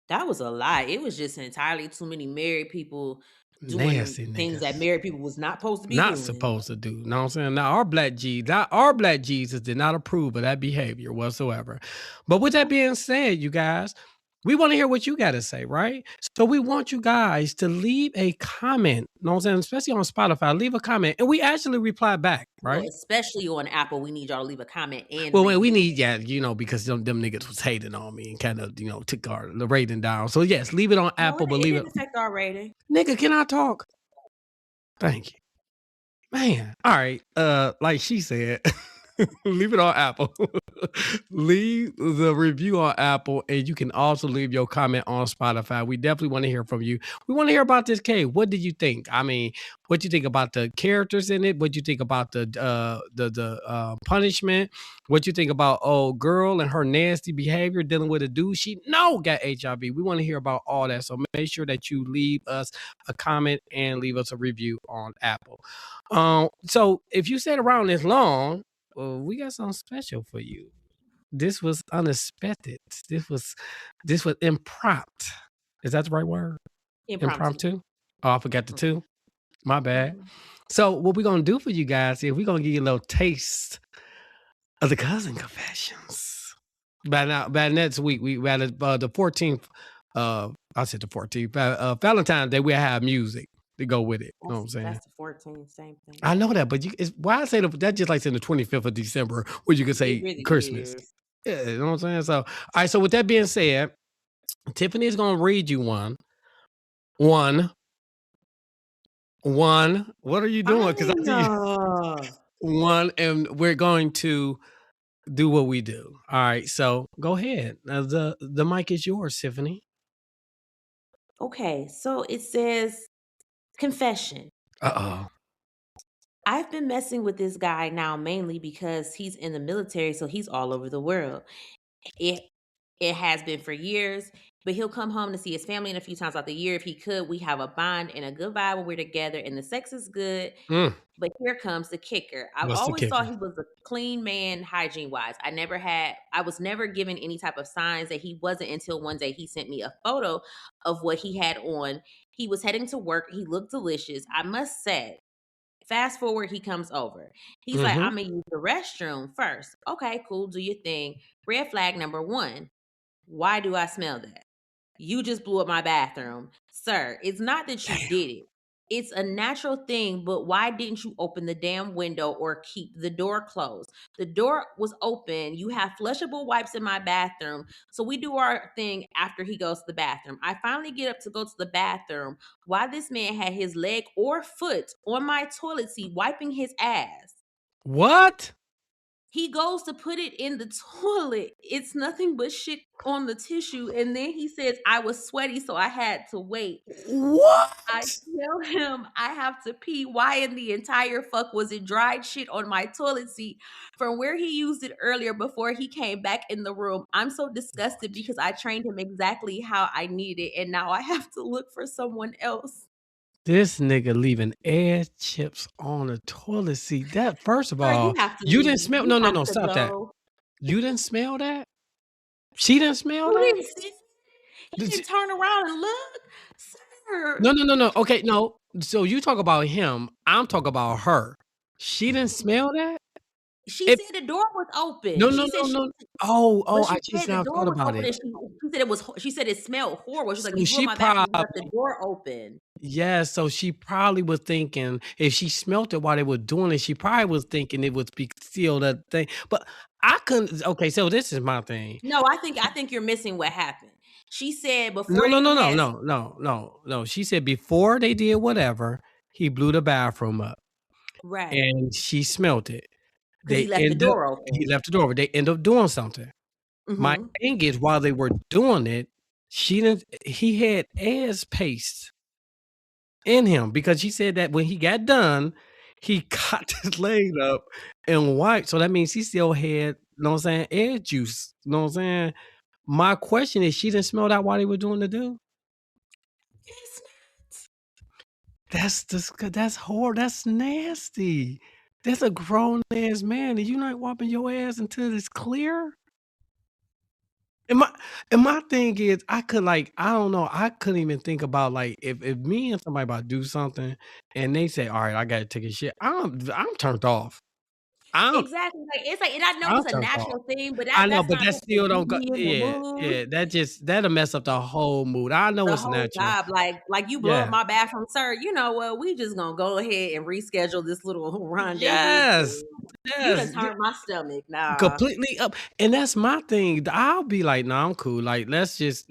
That was a lot. It was just entirely too many married people doing Nasty things niggas. that married people was not supposed to be doing. Supposed to do. You know what I'm saying? Now, our black Jesus did not approve of that behavior whatsoever. But with that being said, you guys, We want to hear what you got to say, right? So we want you guys to leave a comment, you know what I'm saying? Especially on Spotify, leave a comment and we actually reply back, Well, right? especially on Apple, we need y'all to leave a comment and Well, we review. need, because them niggas was hating on me and kind of, took the rating down. So yes, leave it on Apple, but it leave it. didn't affect our rating. Nigga, can I talk? Thank you. Man. All right. Like she said, leave it on Apple. Leave the review on Apple, and you can also leave your comment on Spotify. We definitely want to hear from you. We want to hear about this case. What did you think? I mean, what do you think about the characters in it? What do you think about the punishment? What you think about old girl and her nasty behavior dealing with a dude she got HIV? We want to hear about all that. So make sure that you leave us a comment and leave us a review on Apple. So if you stayed around this long, we got something special for you. This was unexpected. This was impromptu. Is that the right word? Impromptu? Oh, I forgot the two. My bad. So what we're gonna do for you guys is we're gonna give you a little taste of the cousin confessions. By next week, by the 14th. I said the 14th. Valentine's Day, we'll have music to go with it. You know what I'm saying? That's the 14th, same thing. I know that, but why I say that just like saying the 25th of December, where you could say really Christmas. is. Yeah, you know what I'm saying? So, all right, so with that being said, Tiffany is going to read you one. What are you doing? Because I see one, and we're going to do what we do. All right, so go ahead. The mic is yours, Tiffany. Okay, so it says confession. Uh-oh. I've been messing with this guy now mainly because he's in the military, so he's all over the world. It has been for years, but he'll come home to see his family in a few times out the year if he could. We have a bond and a good vibe when we're together, and the sex is good. But here comes the kicker. I What's the always thought kicker? he was a clean man hygiene wise. I was never given any type of signs that he wasn't until one day he sent me a photo of what he had on. He was heading to work. He looked delicious. I must say, fast forward, he comes over. He's like, I'm going to use the restroom first. Okay, cool. Do your thing. Red flag number 1. Why do I smell that? You just blew up my bathroom. Sir, it's not that you did it. It's a natural thing, but why didn't you open the damn window or keep the door closed? The door was open. You have flushable wipes in my bathroom. So we do our thing after he goes to the bathroom. I finally get up to go to the bathroom while this man had his leg or foot on my toilet seat wiping his ass. What? He goes to put it in the toilet. It's nothing but shit on the tissue. And then he says, I was sweaty, so I had to wait. What? I tell him I have to pee. Why in the entire fuck was it dried shit on my toilet seat from where he used it earlier before he came back in the room? I'm so disgusted because I trained him exactly how I need it. And now I have to look for someone else. This nigga leaving air chips on the toilet seat. That, first of all, you didn't smell. No, stop that. You didn't smell that? She didn't smell that? He didn't turn around and look. Sir. No. Okay, no. So you talk about him. I'm talking about her. She didn't smell that? She said the door was open. No. I just now thought about it. She said it smelled horrible. She's like, So you she blew my bathroom, you left the door open. Yeah, so she probably was thinking if she smelt it while they were doing it, she probably was thinking it would be still that thing. But I couldn't. Okay, so this is my thing. No, I think you're missing what happened. She said before. No. She said before they did whatever, he blew the bathroom up. Right. And she smelt it. He left the door open. He left the door open. They end up doing something. My thing is, while they were doing it, he had ass paste in him because she said that when he got done, he cut his leg up and wiped. So that means he still had, you know what I'm saying, air juice. You know what I'm saying? My question is, she didn't smell that while they were doing the do? That's horrible. That's nasty. That's a grown ass man, and you not wiping your ass until it's clear. And my thing is, I don't know, I couldn't even think about like if me and somebody about to do something, and they say, "All right, I gotta take a shit," I'm turned off. I don't. Exactly. Like it's like, and I know I'll it's a turn off. natural thing, but I know, that's but not that supposed to still don't get go. me in the Yeah, mood. yeah. That'll mess up the whole mood. I know The it's whole natural. vibe, like you blow up Yeah. my bathroom, sir. You know what? We just gonna go ahead and reschedule this little rendezvous. Yes. You done Yes. turned my stomach. Nah. Completely up. And that's my thing. I'll be like, nah, I'm cool. Like, let's just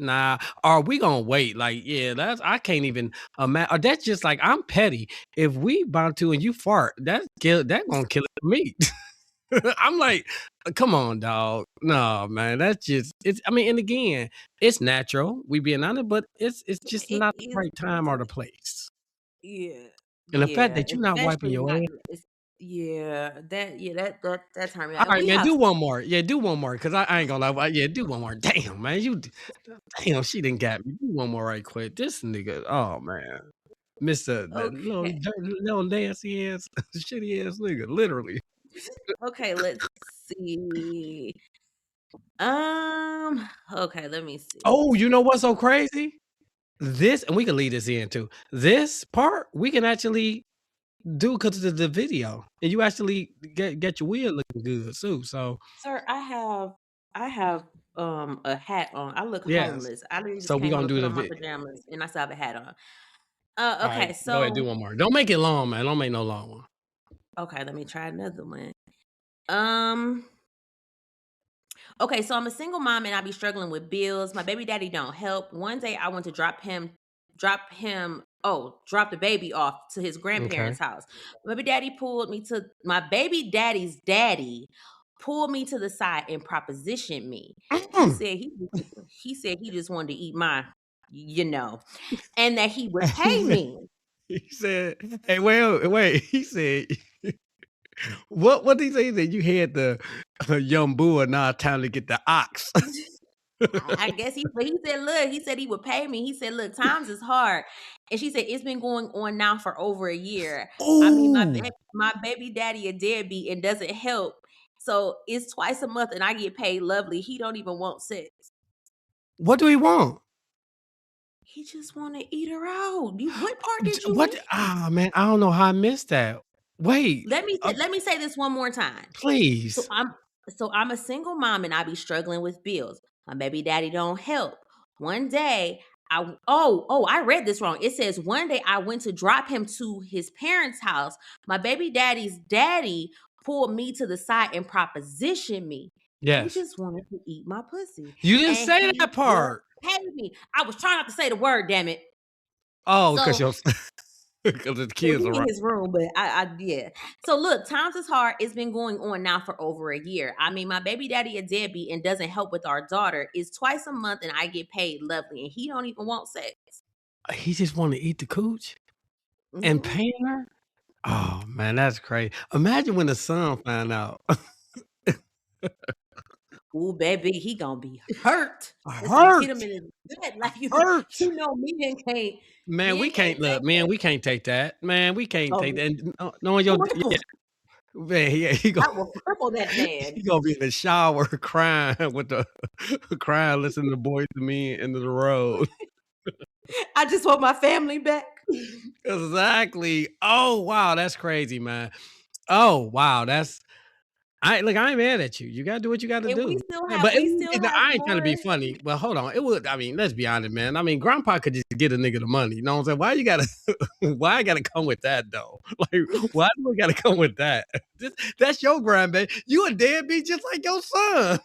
Or we gonna wait. Like, yeah, I can't even imagine. Or that's just like I'm petty. If we bound to and you fart, that gonna kill me. I'm like, come on, dog. No, man. That's just it's I mean, and again, it's natural. We being honest, but it's just It not the is. right time or the place. Yeah. And the fact Yeah. that you're not wiping Especially your not. ass. That turned me All out. And right, we man, have do one more. Yeah, do one more. Cause I ain't gonna lie. Yeah, do one more. Damn, man. Damn, she didn't got me. Do one more right quick. This nigga, oh man. Mr. That okay. little nasty ass, shitty ass nigga, literally. Okay, let's see. Okay, let me see. Oh, you know what's so crazy? This, and we can lead this in too. This part we can actually do because of the video, and you actually get your wheel looking good too. So Sir, I have a hat on. I look yes, homeless. I literally just so we came home gonna to do put the on my video. pajamas and I still have a hat on. All right, Okay, go ahead, do so one more. Don't make it long, man. Don't make no long one. okay, let me try another one. Um, okay, so I'm a single mom and I be struggling with bills. My baby daddy don't help. One day I went to drop the baby off to his Okay. grandparents' house. My baby daddy's daddy pulled me to the side and propositioned me. He Mm. said he just wanted to eat my, you know, and that he would he pay said, me. he said, "Hey, wait." He said, what did he say? He said you had the young bull. Now time to get the ox. I guess he said, look, he said he would pay me. He said, look, times is hard. And she said, it's been going on now for over a year. I mean, Oh, my baby daddy a deadbeat and doesn't help. So it's twice a month and I get paid lovely. He don't even want sex. what do he want? He just want to eat her out. What part did you What? miss? Ah, man, I don't know how I missed that. Wait, Let me say this one more time. So please. I'm a single mom and I be struggling with bills. My baby daddy don't help. One day I read this wrong. It says one day I went to drop him to his parents' house. My baby daddy's daddy pulled me to the side and propositioned me. He Yes, just wanted to eat my pussy. you didn't And say he that would part. pay me. I was trying not to say the word, damn it. Oh, because So the well, kids are he in right. his room, but yeah. So look, times is hard. It's been going on now for over a year. I mean, my baby daddy a deadbeat and doesn't help with our daughter. It's twice a month, and I get paid lovely, and he don't even want sex. He just want to eat the cooch and Mm-hmm. paying her. Oh man, that's crazy. Imagine when the son find out. Ooh, baby, he gonna be hurt. It's gonna hit him Hurt, in his gut, like hurt. you know, Man, we men can't can't look. take Man, that. we can't take that. Man, we can't take Oh, that. And knowing your yeah, man, he that will cripple that man. he gonna be in the shower crying with the crying, listening to Boys to Me into the road. I just want my family back. Exactly. Oh wow, that's crazy, man. Oh wow, I ain't mad at you. You gotta do what you gotta And do. Yeah, but we still have I ain't trying to be more. funny. But hold on, it would. I mean, let's be honest, man. I mean, Grandpa could just get a nigga the money. You know what I'm saying? Why you gotta? Why I gotta come with that though? Like, why do we gotta come with that? That's your grandbaby. You a deadbeat just like your son.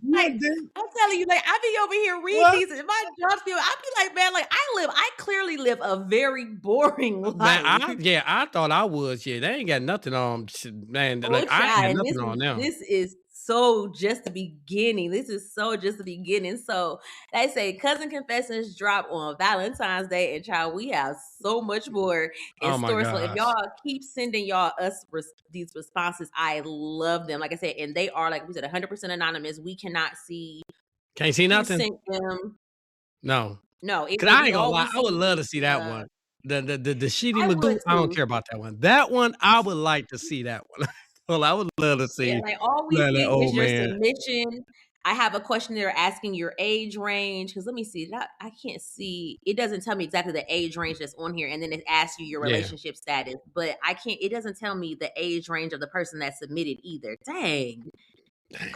You a Like, dead I'm telling you, like, I be over here reading what? these and my job still, I be like, man, like, I clearly live a very boring Man, life. I thought I was. Yeah, they ain't got nothing on. Man, Oh, like I ain't got child, and nothing on them. this is so just the beginning. This is so just the beginning. So they say cousin confessions drop on Valentine's Day, and child, we have so much more in Oh my store. So if gosh, y'all keep sending these responses, I love them. Like I said, and they are like we said, 100% anonymous. We cannot see can't see who nothing. sent them. No. No, Cause I we ain't gonna lie, always I would love see. to see that one. The Sheedy I Magoo, would I don't too. care about that one. That one, I would like to see that one. Well, I would love to Yeah, see like all we that see is old your man. submission. I have a questionnaire asking your age range. Because let me see. I can't see. It doesn't tell me exactly the age range that's on here. And then it asks you your Yeah. relationship status. But I can't, it doesn't tell me the age range of the person that submitted either. Dang.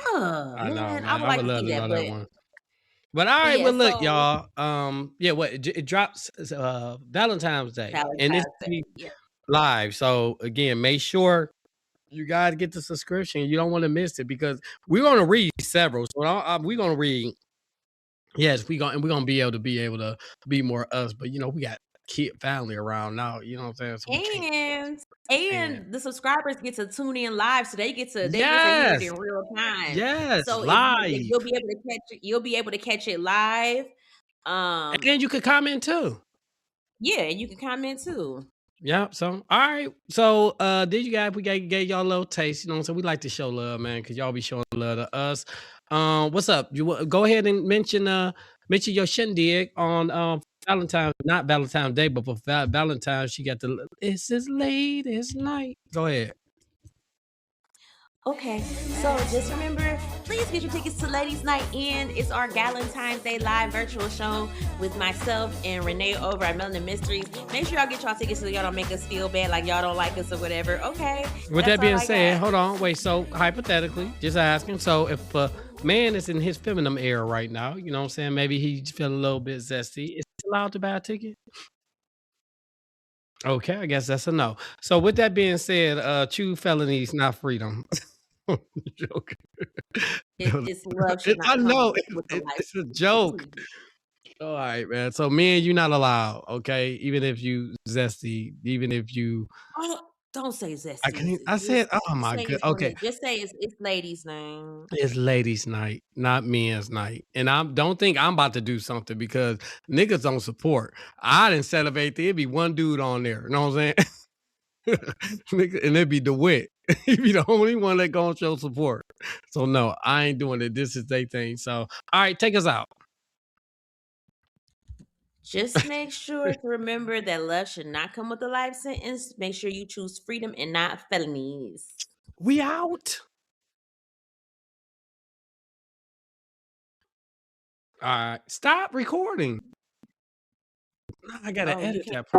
Oh, I know, man. I man. would I like would to love see to that. know that one. But all right, Yeah, well, look, so y'all. Yeah, what it drops Valentine's Day, and it's Valentine's Day. Yeah. live. So again, make sure you guys get the subscription. You don't want to miss it because we're gonna read several. So we're gonna read. Yes, we're gonna be able to be more us. But we got kid family around now. You know what I'm saying? So we can't. And the subscribers get to tune in live, so they get to hear it Yes, in real time. yes, So if live, you'll be able to catch it, you'll be able to catch it live. and then you could comment too. Yeah, and you can comment too. Yeah. So all right. So did you guys we gave y'all a little taste, you know what I'm saying? We like to show love, man, because y'all be showing love to us. What's up? You go ahead and mention your shindig on Valentine's, not Valentine's Day, but for Valentine's, she got the it's as late as night. Go ahead. Okay, so just remember, please get your tickets to Ladies Night In. It's our Valentine's Day live virtual show with myself and Renee over at Melanin Mysteries. Make sure y'all get y'all tickets so y'all don't make us feel bad like y'all don't like us or whatever. Okay. With that's that being all I said, got. hold on, wait. So hypothetically, just asking. So if a man is in his feminine era right now, you know what I'm saying? Maybe he's feeling a little bit zesty. Is he allowed to buy a ticket? Okay, I guess that's a no. So with that being said, choose felonies, not freedom. Joke. It's love should I not know come with the it's a life. joke. All right, man. So me and you not allowed, okay? Even if you zesty, even if you Oh, don't say I zesty. can't I said, oh Just my say god. it's Okay. Just say it's ladies' name. It's ladies' night, not men's night. And I don't think I'm about to do something because niggas don't support. I didn't celebrate there'd be one dude on there. You know what I'm saying? Nigga, and it'd be DeWitt. He'd be the only one that gonna show support. So no, I ain't doing it. This is their thing. So all right, take us out. Just make sure to remember that love should not come with a life sentence. Make sure you choose freedom and not felonies. We out. All right, stop recording. I gotta Oh, you edit can't. that.